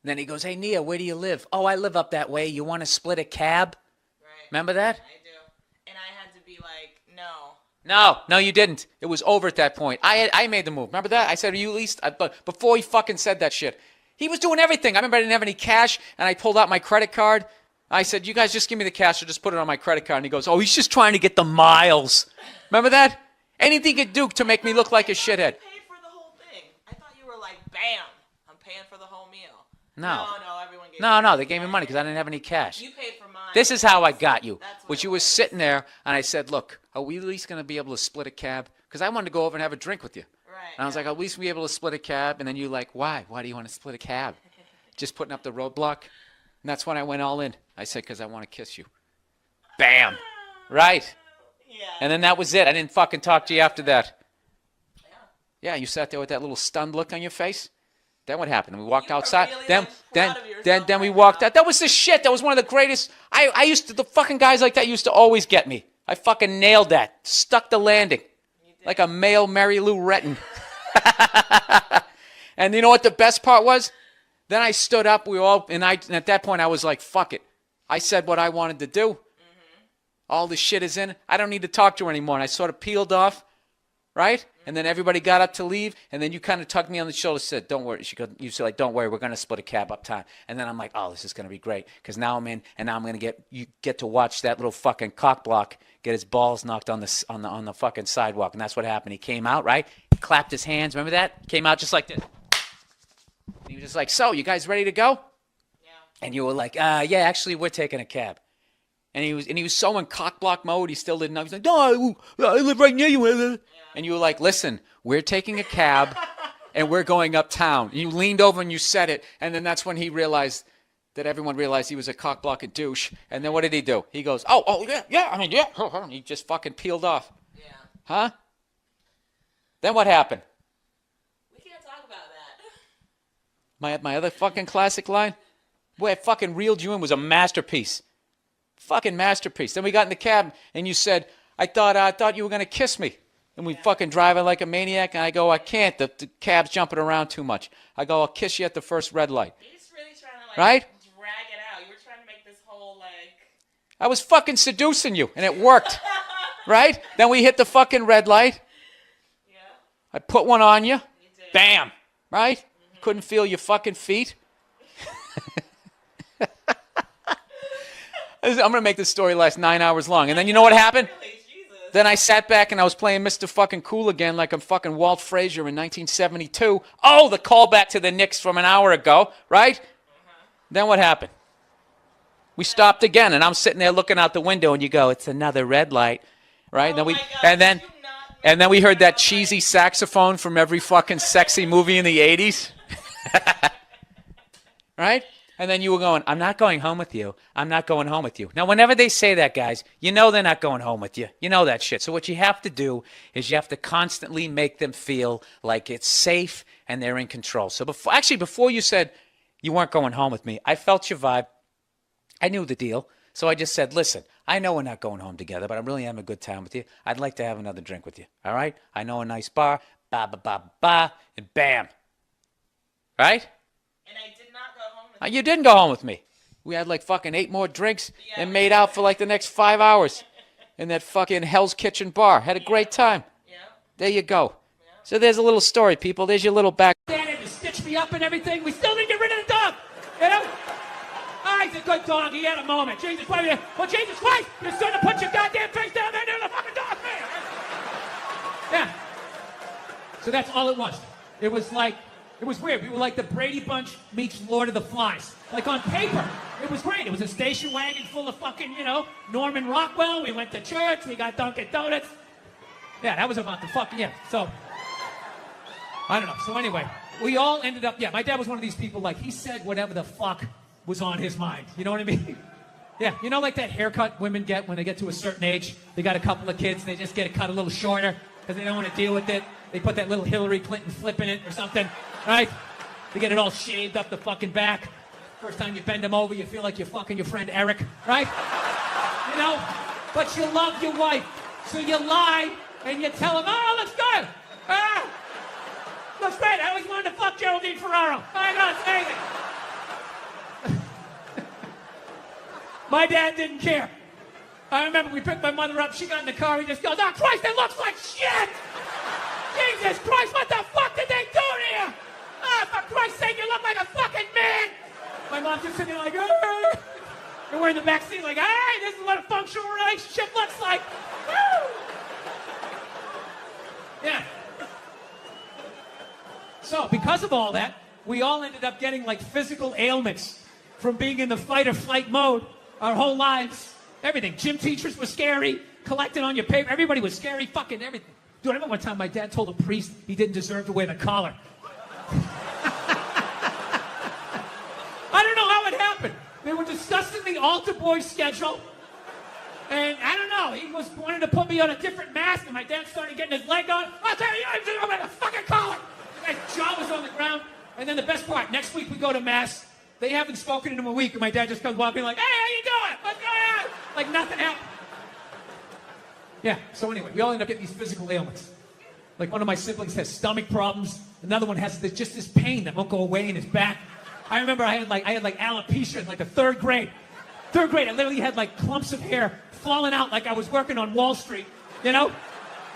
Speaker 13: then he goes, hey, Nia, where do you live? Oh, I live up that way. You want to split a cab?
Speaker 14: Right.
Speaker 13: Remember that?
Speaker 14: I do. And I had to be like, no.
Speaker 13: No, you didn't. It was over at that point. I made the move. Remember that? I said, are you at least... But before he fucking said that shit, he was doing everything. I remember I didn't have any cash, and I pulled out my credit card. I said, you guys just give me the cash or just put it on my credit card. And he goes, oh, he's just trying to get the miles. Remember that? Anything he could do to make me look like a shithead.
Speaker 14: Paid for the whole thing. I thought you were like, bam, I'm paying for the whole meal.
Speaker 13: No,
Speaker 14: everyone gave
Speaker 13: No, they gave me money because I didn't have any cash.
Speaker 14: You paid for mine.
Speaker 13: This is how I got you.
Speaker 14: That's
Speaker 13: Was you were sitting there, and I said, look, are we at least going to be able to split a cab? Because I wanted to go over and have a drink with you.
Speaker 14: Right.
Speaker 13: And I was like, at least we'll be able to split a cab. And then you're like, why? Why do you want to split a cab? Just putting up the roadblock? And that's when I went all in. I said, because I want to kiss you. Bam. Right?
Speaker 14: Yeah.
Speaker 13: And then that was it. I didn't fucking talk to you after that. Yeah, you sat there with that little stunned look on your face. Then what happened? We walked outside.
Speaker 14: Really,
Speaker 13: Then we walked out. That was the shit. That was one of the greatest. I used to, the fucking guys like that used to always get me. I fucking nailed that. Stuck the landing. Like a male Mary Lou Retton. And you know what the best part was? Then I stood up. And at that point I was like, fuck it. I said what I wanted to do. All the shit is in. I don't need to talk to her anymore. And I sort of peeled off. Right? And then everybody got up to leave, and then you kind of tugged me on the shoulder and said, don't worry. You said, like, don't worry, we're going to split a cab uptown. And then I'm like, oh, this is going to be great, because now I'm in, and now I'm going to get to watch that little fucking cock block get his balls knocked on the fucking sidewalk. And that's what happened. He came out, right? He clapped his hands. Remember that? Came out just like this. And he was just like, so, you guys ready to go?
Speaker 14: Yeah.
Speaker 13: And you were like, yeah, actually, we're taking a cab. And he was so in cock block mode, he still didn't know. He's like, no, I live right near you. And you were like, listen, we're taking a cab, and we're going uptown. And you leaned over and you said it, and then that's when he realized that everyone realized he was a cock-blocking douche. And then what did he do? He goes, oh, yeah, I mean, yeah. And he just fucking peeled off.
Speaker 14: Yeah.
Speaker 13: Huh? Then what happened?
Speaker 14: We can't talk about that.
Speaker 13: My other fucking classic line? Boy, I fucking reeled you in was a masterpiece. Fucking masterpiece. Then we got in the cab, and you said, I thought you were going to kiss me. And we fucking driving like a maniac, and I go, I can't. The cab's jumping around too much. I go, I'll kiss you at the first red light.
Speaker 14: You're just really trying to, like,
Speaker 13: right?
Speaker 14: drag it out. You were trying to make this whole, like...
Speaker 13: I was fucking seducing you, and it worked. Right? Then we hit the fucking red light.
Speaker 14: Yeah.
Speaker 13: I put one on you.
Speaker 14: You did.
Speaker 13: Bam. Right? Mm-hmm. Couldn't feel your fucking feet. I'm going to make this story last 9 hours long. And then you know what happened? Then I sat back and I was playing Mr. fucking Cool again like I'm fucking Walt Frazier in 1972. Oh, the callback to the Knicks from an hour ago, right? Then what happened? We stopped again, and I'm sitting there looking out the window, and you go, it's another red light, right?
Speaker 14: Oh
Speaker 13: And then we heard that cheesy saxophone from every fucking sexy movie in the 80s. Right? And then you were going, I'm not going home with you. I'm not going home with you. Now, whenever they say that, guys, you know they're not going home with you. You know that shit. So what you have to do is you have to constantly make them feel like it's safe and they're in control. So before you said, You weren't going home with me. I felt your vibe. I knew the deal. So I just said, listen, I know we're not going home together, but I'm really having a good time with you. I'd like to have another drink with you. All right? I know a nice bar. Ba, ba, ba, ba. And bam. Right?
Speaker 14: And I did not go home with
Speaker 13: You didn't go home with me. We had like fucking 8 more drinks and made out for like the next 5 hours in that fucking Hell's Kitchen bar. Had a great time. There you go. So there's a little story, people. There's your little back.
Speaker 2: Dad had to stitch me up and everything. We still didn't get rid of the dog. You know? Ah, he's a good dog. He had a moment. Jesus Christ. Well, Jesus Christ, you're starting to put your goddamn face down there near the fucking dog, man. Yeah. So that's all it was. It was like, it was weird. We were like the Brady Bunch meets Lord of the Flies. Like on paper, it was great. It was a station wagon full of fucking, you know, Norman Rockwell. We went to church. We got Dunkin' Donuts. Yeah, that was about the fucking, yeah. So, I don't know. So anyway, we all ended up, yeah, my dad was one of these people, like, he said whatever the fuck was on his mind. You know what I mean? Yeah, you know like that haircut women get when they get to a certain age? They got a couple of kids and they just get it cut a little shorter because they don't want to deal with it. They put that little Hillary Clinton flip in it or something, right? They get it all shaved up the fucking back. First time you bend them over, you feel like you're fucking your friend Eric, right? You know? But you love your wife, so you lie and you tell him, oh, looks good. Ah, looks great. I always wanted to fuck Geraldine Ferraro. I know, it's amazing. My dad didn't care. I remember we picked my mother up. She got in the car. He just goes, oh, Christ, it looks like shit. Jesus Christ, what the fuck did they do to you? Oh, for Christ's sake, you look like a fucking man. My mom's just sitting there like, oh. And we're in the back seat like, hey, this is what a functional relationship looks like. Woo! Yeah. So, because of all that, we all ended up getting like physical ailments from being in the fight or flight mode our whole lives. Everything. Gym teachers were scary, collecting on your paper. Everybody was scary, fucking everything. Dude, I remember one time my dad told a priest he didn't deserve to wear the collar. I don't know how it happened. They were discussing the altar boy schedule. And I don't know, he was wanting to put me on a different mask, and my dad started getting his leg on. I'll tell you, I'm wearing a fucking collar. The guy's jaw was on the ground. And then the best part, next week we go to mass. They haven't spoken in a week, and my dad just comes walking like, hey, how you doing? What's going on? Like nothing happened. Yeah, so anyway, we all end up getting these physical ailments. Like one of my siblings has stomach problems. Another one has just this pain that won't go away in his back. I remember I had like alopecia in like the third grade. Third grade, I literally had like clumps of hair falling out like I was working on Wall Street, you know?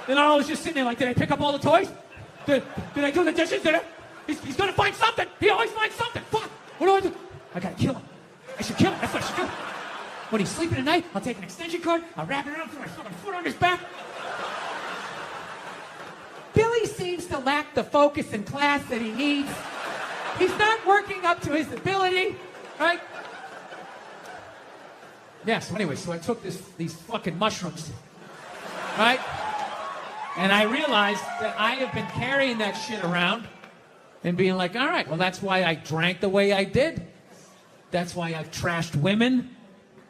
Speaker 2: And I was just sitting there like, did I pick up all the toys? Did I do the dishes? He's gonna find something. He always finds something. Fuck. What do I do? I gotta kill him. I should kill him. That's what I should do. When he's sleeping at night, I'll take an extension cord, I'll wrap it around, throw my fucking foot on his back. Billy seems to lack the focus in class that he needs. He's not working up to his ability, right? Yeah, so anyway, so I took these fucking mushrooms, right? And I realized that I have been carrying that shit around and being like, all right, well, that's why I drank the way I did. That's why I've trashed women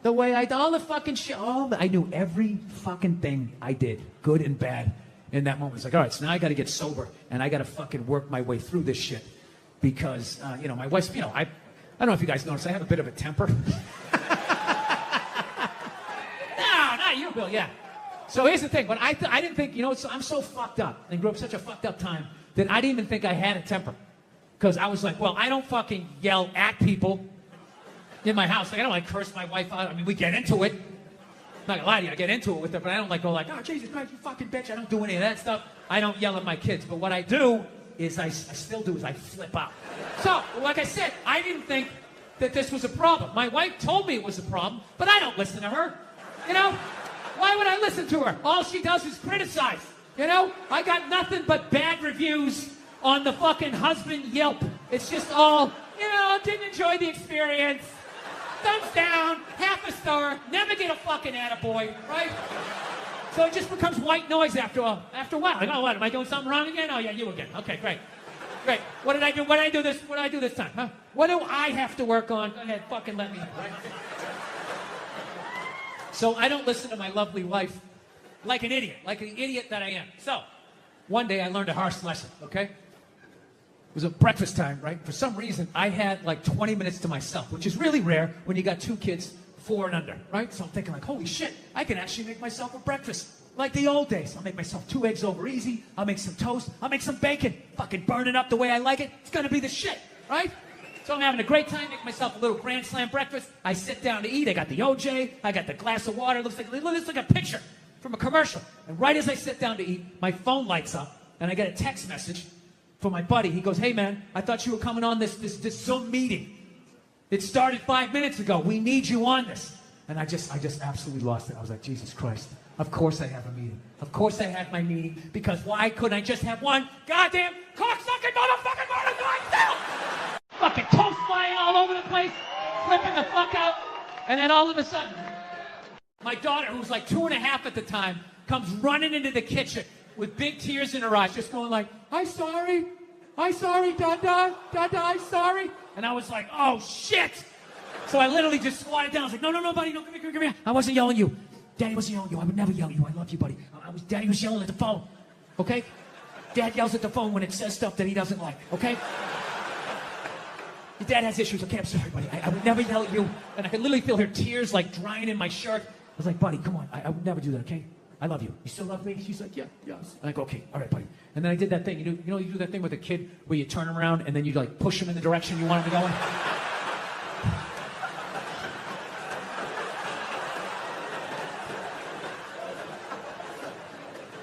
Speaker 2: the way I did. All the fucking shit. I knew every fucking thing I did, good and bad, in that moment. It's like, all right, so now I got to get sober, and I got to fucking work my way through this shit. Because, you know, my wife's, you know, I don't know if you guys noticed, I have a bit of a temper. No, not you, Bill, yeah. So here's the thing, but I didn't think, you know, I'm so fucked up and grew up such a fucked up time that I didn't even think I had a temper. Because I was like, well, I don't fucking yell at people in my house. Like, I don't like curse my wife out. I mean, we get into it. I'm not gonna lie to you, I get into it with her, but I don't like go like, oh, Jesus Christ, you fucking bitch. I don't do any of that stuff. I don't yell at my kids. But what I do is I still do is I flip out. So, like I said, I didn't think that this was a problem. My wife told me it was a problem, but I don't listen to her. You know? Why would I listen to her? All she does is criticize. You know? I got nothing but bad reviews on the fucking husband Yelp. It's just all, you know, didn't enjoy the experience. Thumbs down, half a star, never get a fucking attaboy, right? So it just becomes white noise after a while. Like, oh, what, am I doing something wrong again? Oh, yeah, you again. Okay, great. Great. What did I do? What did I do this time? Huh? What do I have to work on? Go ahead, fucking let me know, right? So I don't listen to my lovely wife like an idiot that I am. So one day I learned a harsh lesson, okay?
Speaker 1: It was a breakfast time, right? For some reason, I had like 20 minutes to myself, which is really rare when you got 2 kids, 4 and under, right? So I'm thinking like, holy shit, I can actually make myself a breakfast. Like the old days. I'll make myself 2 eggs over easy. I'll make some toast. I'll make some bacon. Fucking burn it up the way I like it. It's gonna be the shit, right? So I'm having a great time, make myself a little Grand Slam breakfast. I sit down to eat. I got the OJ. I got the glass of water. It looks like a picture from a commercial. And right as I sit down to eat, my phone lights up, and I get a text message from my buddy. He goes, hey man, I thought you were coming on this Zoom meeting. It started 5 minutes ago. We need you on this. And I just absolutely lost it. I was like, Jesus Christ. Of course I have a meeting. Of course I had my meeting. Because why couldn't I just have one goddamn cocksucking motherfucking morning to myself? Fucking toast flying all over the place, flipping the fuck out. And then all of a sudden, my daughter, who was like 2.5 at the time, comes running into the kitchen with big tears in her eyes, just going like, I'm sorry, Dada, I'm sorry. And I was like, oh shit. So I literally just squatted down. I was like, no, buddy, no, come here. I wasn't yelling at you. Daddy wasn't yelling at you. I would never yell at you. I love you, buddy. Daddy was yelling at the phone, okay? Dad yells at the phone when it says stuff that he doesn't like, okay? Your dad has issues. Okay, I'm sorry, buddy. I would never yell at you. And I could literally feel her tears like drying in my shirt. I was like, buddy, come on. I would never do that, okay? I love you. You still love me? She's like, yeah. And I go, okay, all right, buddy. And then I did that thing. You do that thing with a kid where you turn around and then you like push him in the direction you want him to go in?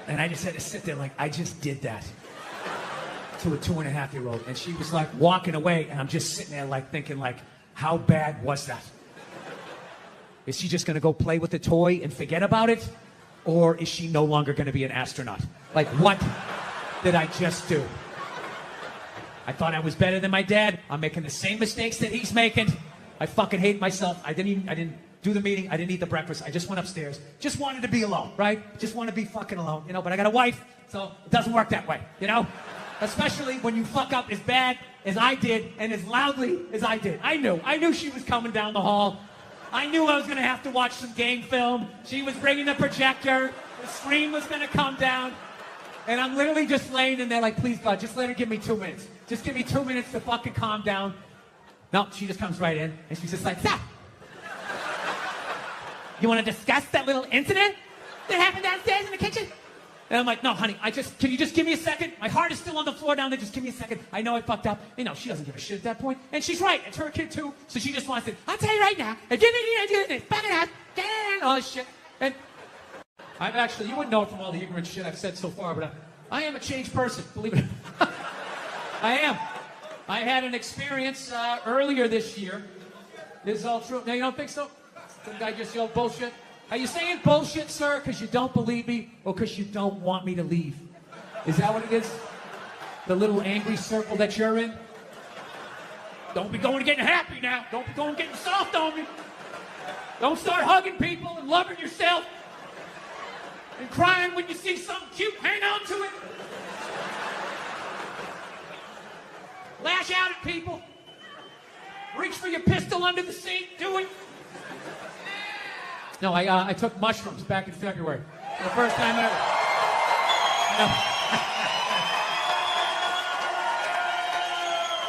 Speaker 1: And I just had to sit there like, I just did that to a 2.5-year-old. And she was like walking away, and I'm just sitting there like thinking like, how bad was that? Is she just gonna go play with the toy and forget about it? Or is she no longer gonna be an astronaut? Like, what did I just do? I thought I was better than my dad. I'm making the same mistakes that he's making. I fucking hate myself. I didn't do the meeting. I didn't eat the breakfast. I just went upstairs. Just wanted to be alone, right? Just want to be fucking alone, but I got a wife, so it doesn't work that way, Especially when you fuck up as bad as I did and as loudly as I did. I knew she was coming down the hall. I knew I was going to have to watch some game film. She was bringing the projector. The screen was going to come down. And I'm literally just laying in there like, please, God, just let her give me 2 minutes. Just give me 2 minutes to fucking calm down. No, she just comes right in, and she's just like, stop. You want to discuss that little incident that happened downstairs in the kitchen? And I'm like, no, honey, can you just give me a second? My heart is still on the floor down there. Just give me a second. I know I fucked up. She doesn't give a shit at that point. And she's right. It's her kid, too. So she just wants to, I'll tell you right now, if you do this, fucking ass, all this shit. And I've actually, you wouldn't know it from all the ignorant shit I've said so far, but I am a changed person, believe it or not. I am. I had an experience earlier this year. This is all true. Now, you don't think so? Some guy just yelled bullshit. Are you saying bullshit, sir, because you don't believe me or because you don't want me to leave? Is that what it is? The little angry circle that you're in? Don't be going and getting happy now. Don't be going and getting soft on me. Don't start hugging people and loving yourself and crying when you see something cute. Hang on to it. Lash out at people. Reach for your pistol under the seat. Do it. No, I took mushrooms back in February. For the first time ever. No.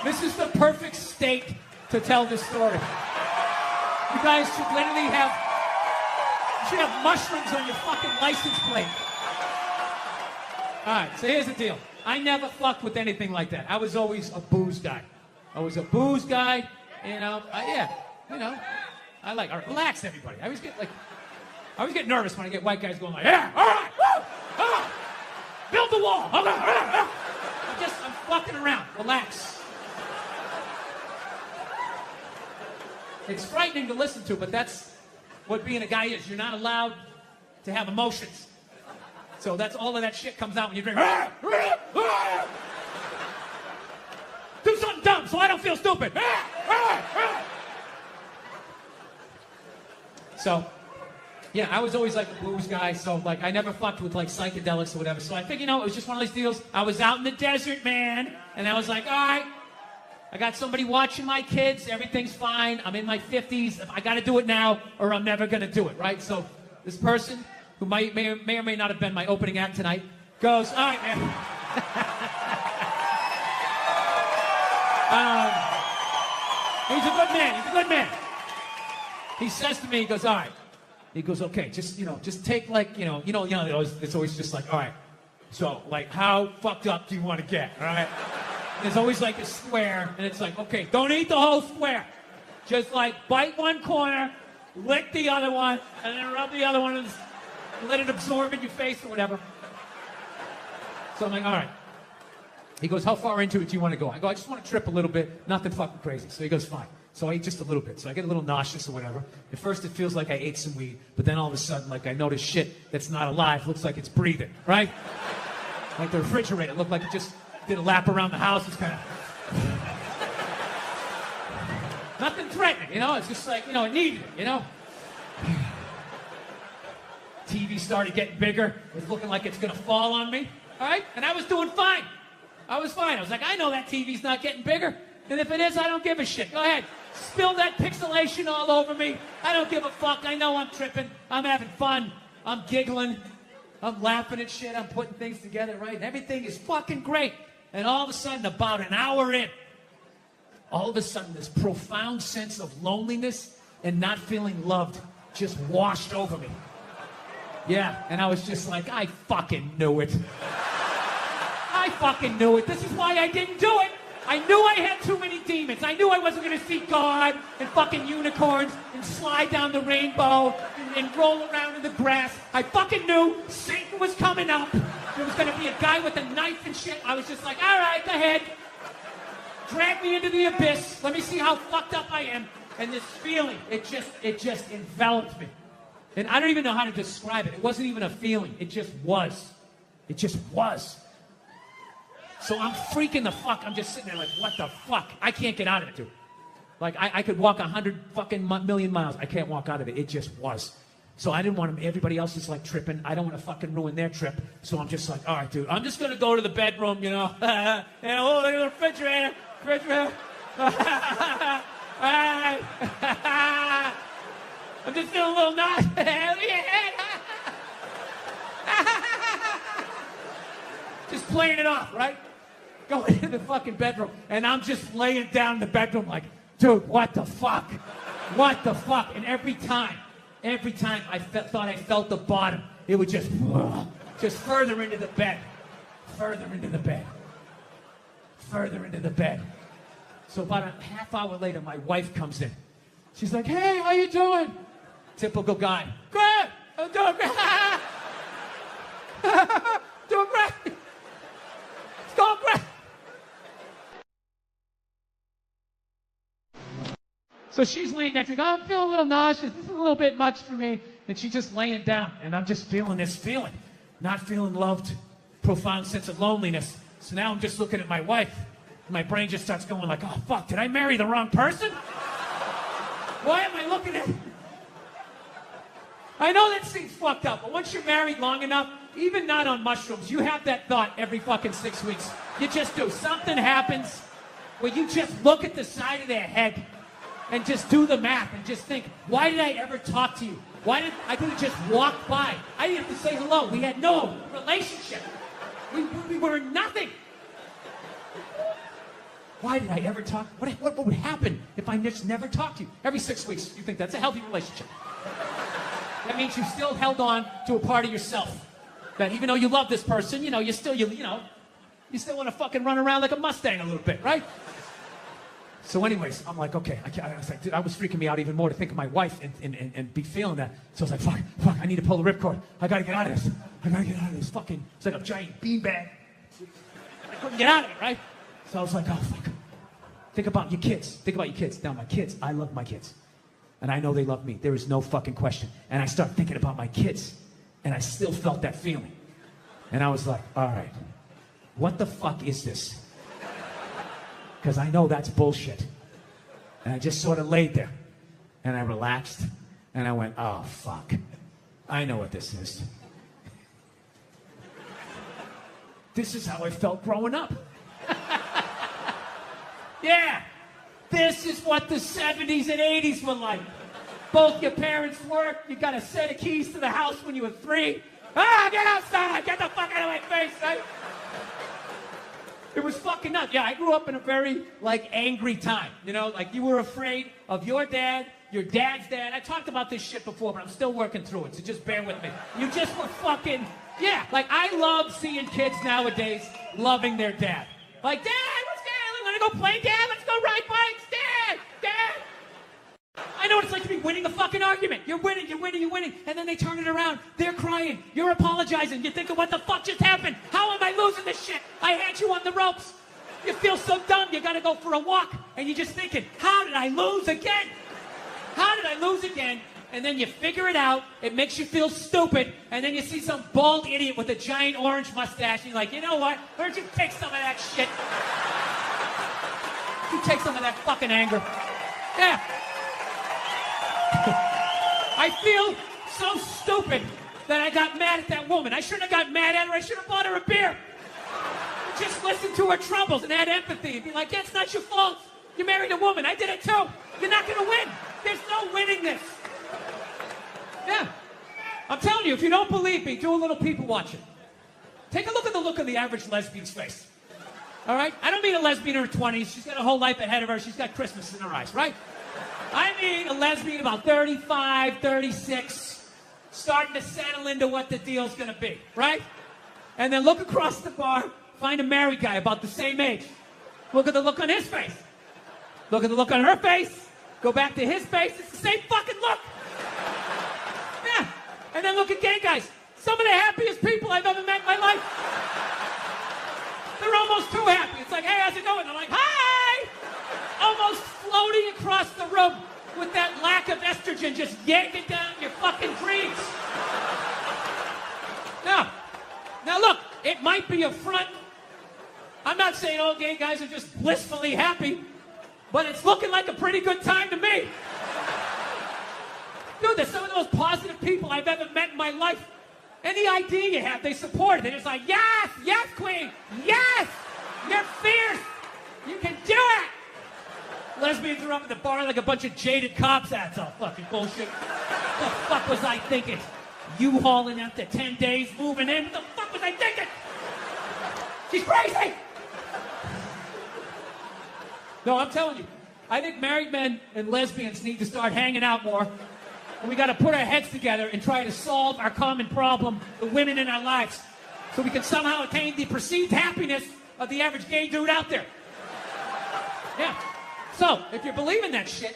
Speaker 1: This is the perfect state to tell this story. You guys should literally have mushrooms on your fucking license plate. All right, so here's the deal. I never fucked with anything like that. I was always a booze guy. I like, all right, relax, everybody. I always get nervous when I get white guys going like, yeah, all right, woo, build the wall. I'm fucking around. Relax. It's frightening to listen to, but that's what being a guy is. You're not allowed to have emotions. So that's all of that shit comes out when you drink. Do something dumb so I don't feel stupid. So, yeah, I was always like a booze guy, so like I never fucked with like psychedelics or whatever. So I think, it was just one of these deals. I was out in the desert, man, and I was like, all right, I got somebody watching my kids, everything's fine, I'm in my 50s, I gotta do it now or I'm never gonna do it, right? So this person, who may or may not have been my opening act tonight, goes, all right, man. He's a good man. He's a good man. He says to me, he goes, all right. He goes, okay, just take like, it's always just like, all right. So, like, how fucked up do you want to get, all right? There's always like a square, and it's like, okay, don't eat the whole square. Just like bite one corner, lick the other one, and then rub the other one and let it absorb in your face or whatever. So I'm like, all right. He goes, how far into it do you want to go? I go, I just want to trip a little bit, nothing fucking crazy. So he goes, fine. So I eat just a little bit. So I get a little nauseous or whatever. At first it feels like I ate some weed, but then all of a sudden, like I notice shit that's not alive, looks like it's breathing, right? Like the refrigerator looked like it just did a lap around the house. It's kind of nothing threatening, It's just like, it needed it, TV started getting bigger. It was looking like it's gonna fall on me, all right? And I was doing fine. I was fine. I was like, I know that TV's not getting bigger. And if it is, I don't give a shit. Go ahead. Spill that pixelation all over me. I don't give a fuck. I know I'm tripping. I'm having fun. I'm giggling. I'm laughing at shit. I'm putting things together, right? And everything is fucking great. And all of a sudden, about an hour in, all of a sudden, this profound sense of loneliness and not feeling loved just washed over me. Yeah, and I was just like, I fucking knew it. I fucking knew it. This is why I didn't do it. I knew I had too many demons. I knew I wasn't going to see God and fucking unicorns and slide down the rainbow and roll around in the grass. I fucking knew Satan was coming up. There was going to be a guy with a knife and shit. I was just like, all right, go ahead. Drag me into the abyss. Let me see how fucked up I am. And this feeling, it just enveloped me. And I don't even know how to describe it. It wasn't even a feeling. It just was. It just was. So I'm freaking the fuck. I'm just sitting there like, what the fuck? I can't get out of it, dude. Like, I could walk 100 fucking million miles. I can't walk out of it. It just was. So I didn't want to, everybody else is like tripping. I don't want to fucking ruin their trip. So I'm just like, all right, dude, I'm just going to go to the bedroom, and oh, look at the refrigerator. I'm just feeling a little nauseous. Just playing it off, right? Going into the fucking bedroom, and I'm just laying down in the bedroom like, dude, what the fuck? What the fuck? And every time I thought I felt the bottom, it would just further into the bed. Further into the bed. Further into the bed. So about a half hour later, my wife comes in. She's like, hey, how you doing? Typical guy. Good. I'm doing great. Doing great. It's going great. So she's laying there, oh, I'm feeling a little nauseous. This is a little bit much for me. And she's just laying down, and I'm just feeling this feeling. Not feeling loved, profound sense of loneliness. So now I'm just looking at my wife. My brain just starts going like, oh, fuck, did I marry the wrong person? Why am I looking at... I know that seems fucked up, but once you're married long enough, even not on mushrooms, you have that thought every fucking 6 weeks. You just do. Something happens where you just look at the side of their head and just do the math and just think, why did I ever talk to you? Why did I could have just walked by? I didn't have to say hello. We had no relationship. We were nothing. Why did I ever talk? What would happen if I just never talked to you? Every 6 weeks, you think that's a healthy relationship. That means you still held on to a part of yourself. That even though you love this person, you still want to fucking run around like a Mustang a little bit, right? So anyways, I'm like, okay, I was freaking me out even more to think of my wife and be feeling that. So I was like, fuck, I need to pull the ripcord. I gotta get out of this. I gotta get out of this fucking, it's like a giant beanbag. I couldn't get out of it, right? So I was like, oh, fuck. Think about your kids. Now, my kids, I love my kids. And I know they love me. There is no fucking question. And I start thinking about my kids. And I still felt that feeling. And I was like, all right, what the fuck is this? Because I know that's bullshit. And I just sort of laid there. And I relaxed. And I went, oh, fuck. I know what this is. This is how I felt growing up. Yeah. This is what the 70s and 80s were like. Both your parents worked. You got a set of keys to the house when you were 3. Ah, get outside. Get the fuck out of my face, right?
Speaker 2: It was fucking nuts. Yeah, I grew up in a very, like, angry time. You know, like, you were afraid of your dad's dad. I talked about this shit before, but I'm still working through it, so just bear with me. You just were fucking, yeah. Like, I love seeing kids nowadays loving their dad. Like, Dad, what's Dad? Want to go play, Dad? Let's go ride bikes, Dad! Dad! I know what it's like to be winning a fucking argument. You're winning, and then they turn it around. They're crying. You're apologizing. You're thinking, what the fuck just happened? How am I losing this shit? I had you on the ropes. You feel so dumb, you gotta go for a walk, and you're just thinking, how did I lose again? How did I lose again? And then you figure it out, it makes you feel stupid, and then you see some bald idiot with a giant orange mustache, and you're like, you know what? Why don't you take some of that shit? You take some of that fucking anger. Yeah. I feel so stupid that I got mad at that woman. I shouldn't have got mad at her, I should have bought her a beer. Just listen to her troubles and had empathy and be like, yeah, it's not your fault. You married a woman, I did it too. You're not gonna win. There's no winning this. Yeah. I'm telling you, if you don't believe me, do a little people watching. Take a look at the look of the average lesbian's face. All right? I don't mean a lesbian in her 20s. She's got a whole life ahead of her. She's got Christmas in her eyes, right? I mean a lesbian about 35, 36, starting to settle into what the deal's gonna be, right? And then look across the bar, find a married guy about the same age. Look at the look on his face. Look at the look on her face. Go back to his face. It's the same fucking look. Yeah. And then look at gay guys. Some of the happiest people I've ever met in my life. They're almost too happy. It's like, hey, how's it going? They're like, hi! Almost floating across the room with that lack of estrogen just yanking down your fucking dreams. Now look, it might be a front. I'm not saying all gay guys are just blissfully happy, but it's looking like a pretty good time to me. Dude, they're some of the most positive people I've ever met in my life. Any idea you have, they support it. They're just like, yes, yes, queen, yes, you're fierce, you can do it. Lesbians are up at the bar like a bunch of jaded cops. That's all fucking bullshit. What the fuck was I thinking? U-hauling after 10 days, moving in. What the fuck was I thinking? She's crazy! No, I'm telling you. I think married men and lesbians need to start hanging out more. And we got to put our heads together and try to solve our common problem, the women in our lives, so we can somehow attain the perceived happiness of the average gay dude out there. Yeah. So, if you believe in that shit,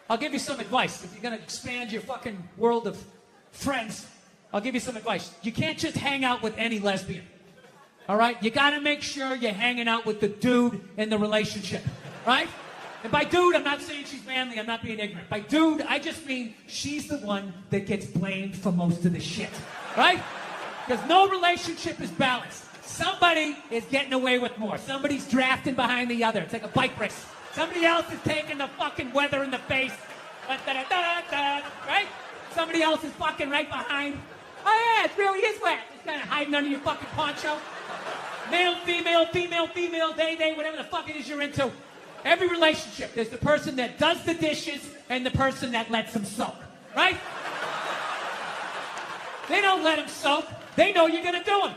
Speaker 2: I'll give you some advice. If you're going to expand your fucking world of friends, I'll give you some advice. You can't just hang out with any lesbian. All right? You got to make sure you're hanging out with the dude in the relationship. Right? And by dude, I'm not saying she's manly. I'm not being ignorant. By dude, I just mean she's the one that gets blamed for most of the shit. Right? Because no relationship is balanced. Somebody is getting away with more. Somebody's drafting behind the other. It's like a bike race. Somebody else is taking the fucking weather in the face. Right? Somebody else is fucking right behind. Oh yeah, it really is wet. Just kind of hiding under your fucking poncho. Male, female, female, female, they, whatever the fuck it is you're into. Every relationship, there's the person that does the dishes and the person that lets them soak. Right? They don't let them soak. They know you're gonna do them.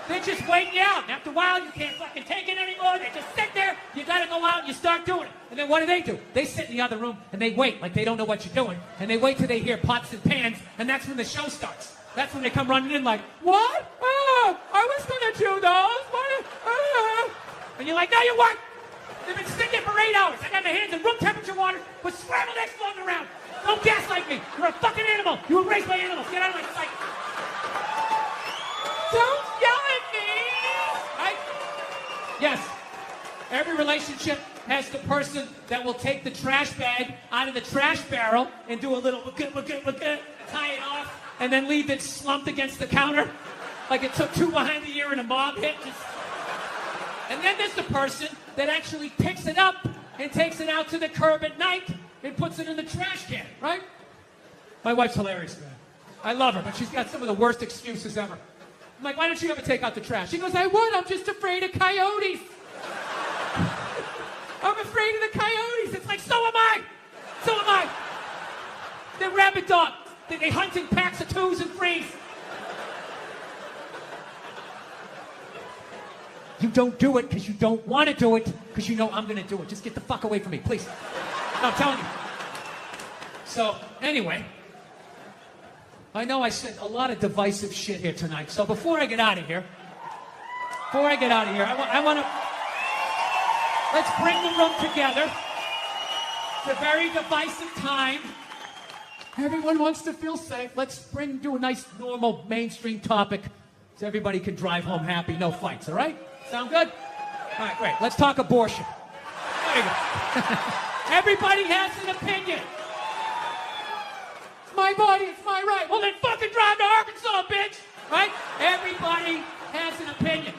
Speaker 2: They're just waiting you out. And after a while, you can't fucking take it anymore. They just sit there. You gotta go out and you start doing it. And then what do? They sit in the other room and they wait like they don't know what you're doing. And they wait till they hear pots and pans, and that's when the show starts. That's when they come running in like, what? Oh, I was gonna do those. What? And you're like, no, you weren't. They've been sitting there for 8 hours. I got my hands in room temperature water with scrambled eggs floating around. Don't gaslight me. You're a fucking animal. You were raised by animals. Get out of my sight. Don't yell at me! Right? Yes. Every relationship has the person that will take the trash bag out of the trash barrel and do a little tie it off, and then leave it slumped against the counter like it took two behind the ear in a mob hit. And then there's the person that actually picks it up and takes it out to the curb at night and puts it in the trash can, right? My wife's hilarious, man. I love her, but she's got some of the worst excuses ever. I'm like, why don't you ever take out the trash? She goes, I would, I'm just afraid of coyotes. I'm afraid of the coyotes. It's like, so am I. So am I. They're rabid dogs. They hunt in packs of 2s and 3s.
Speaker 1: You don't do it because you don't want to do it because you know I'm going to do it. Just get the fuck away from me, please. No, I'm telling you. So, anyway, I know I said a lot of divisive shit here tonight. So before I get out of here, I want to... Let's bring the room together. It's a very divisive time. Everyone wants to feel safe. Let's do a nice, normal, mainstream topic so everybody can drive home happy, no fights, all right? Sound good? All right, great. Let's talk abortion. There you go. Everybody has an opinion. It's my body, it's my right. Well, then fucking drive to Arkansas, bitch! Right? Everybody has an opinion.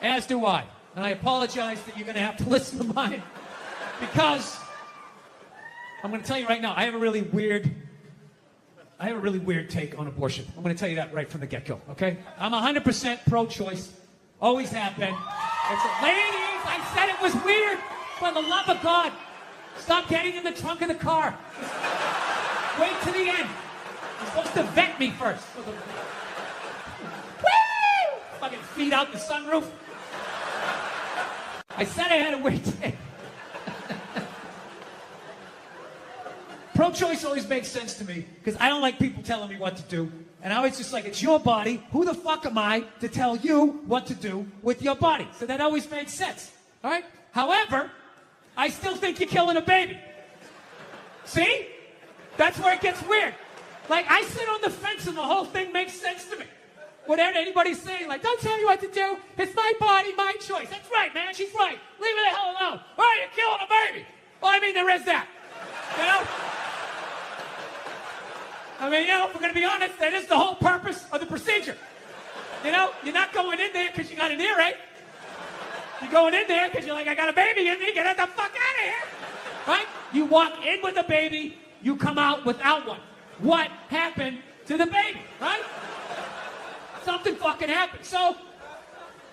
Speaker 1: As do I. And I apologize that you're going to have to listen to mine. Because, I'm going to tell you right now, I have a really weird take on abortion. I'm going to tell you that right from the get-go, okay? I'm 100% pro-choice. Always have been. Ladies, I said it was weird. For the love of God, stop getting in the trunk of the car. Wait to the end. You're supposed to vet me first. Woo! Fucking feet out the sunroof. I said I had a weird take. Pro-choice always makes sense to me because I don't like people telling me what to do. And I always just like, it's your body. Who the fuck am I to tell you what to do with your body? So that always made sense. All right? However, I still think you're killing a baby. See? That's where it gets weird. Like, I sit on the fence and the whole thing makes sense to me. Whatever anybody's saying, like, don't tell me what to do. It's my body, my choice. That's right, man. She's right. Leave her the hell alone. All right, you're killing a baby. Well, I mean, there is that. You know? I mean, you know, if we're going to be honest, that is the whole purpose of the procedure. You know, you're not going in there because you got an earache. You're going in there because you're like, I got a baby in me, get the fuck out of here. Right? You walk in with a baby, you come out without one. What happened to the baby, right? Something fucking happened. So,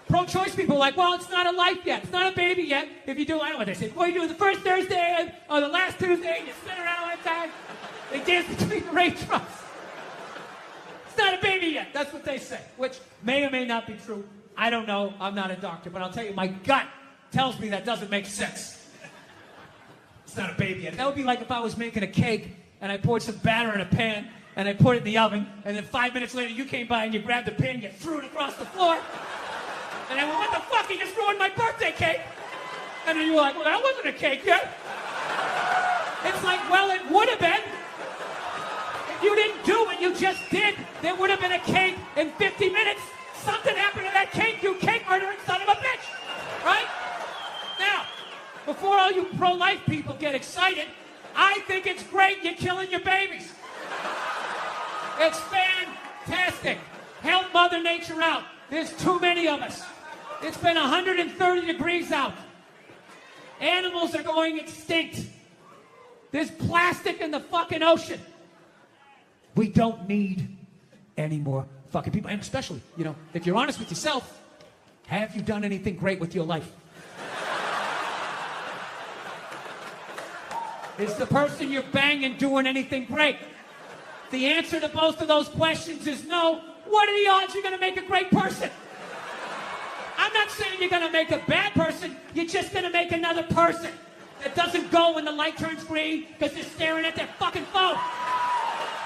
Speaker 1: pro-choice people are like, well, it's not a life yet. It's not a baby yet. If you do, I don't know what they say. Well, you do the first Thursday or the last Tuesday, and you spin around all the time. They dance between the raindrops. It's not a baby yet. That's what they say, which may or may not be true. I don't know. I'm not a doctor, but I'll tell you, my gut tells me that doesn't make sense. It's not a baby yet. That would be like if I was making a cake and I poured some batter in a pan and I put it in the oven, and then 5 minutes later you came by and you grabbed the pan, you threw it across the floor, and I went, what the fuck? You just ruined my birthday cake. And then you were like, well, that wasn't a cake yet. It's like, well, it would have been. If you didn't do what you just did, there would have been a cake in 50 minutes. Something happened to that cake, you cake murdering son of a bitch. Right? Now, before all you pro-life people get excited, I think it's great you're killing your babies. It's fantastic. Help Mother Nature out. There's too many of us. It's been 130 degrees out. Animals are going extinct. There's plastic in the fucking ocean. We don't need any more fucking people. And especially, you know, if you're honest with yourself, have you done anything great with your life? Is the person you're banging doing anything great? The answer to both of those questions is no. What are the odds you're going to make a great person? I'm not saying you're going to make a bad person. You're just going to make another person that doesn't go when the light turns green because they're staring at their fucking phone.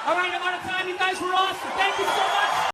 Speaker 1: All right, I'm out of time. You guys were awesome. Thank you so much.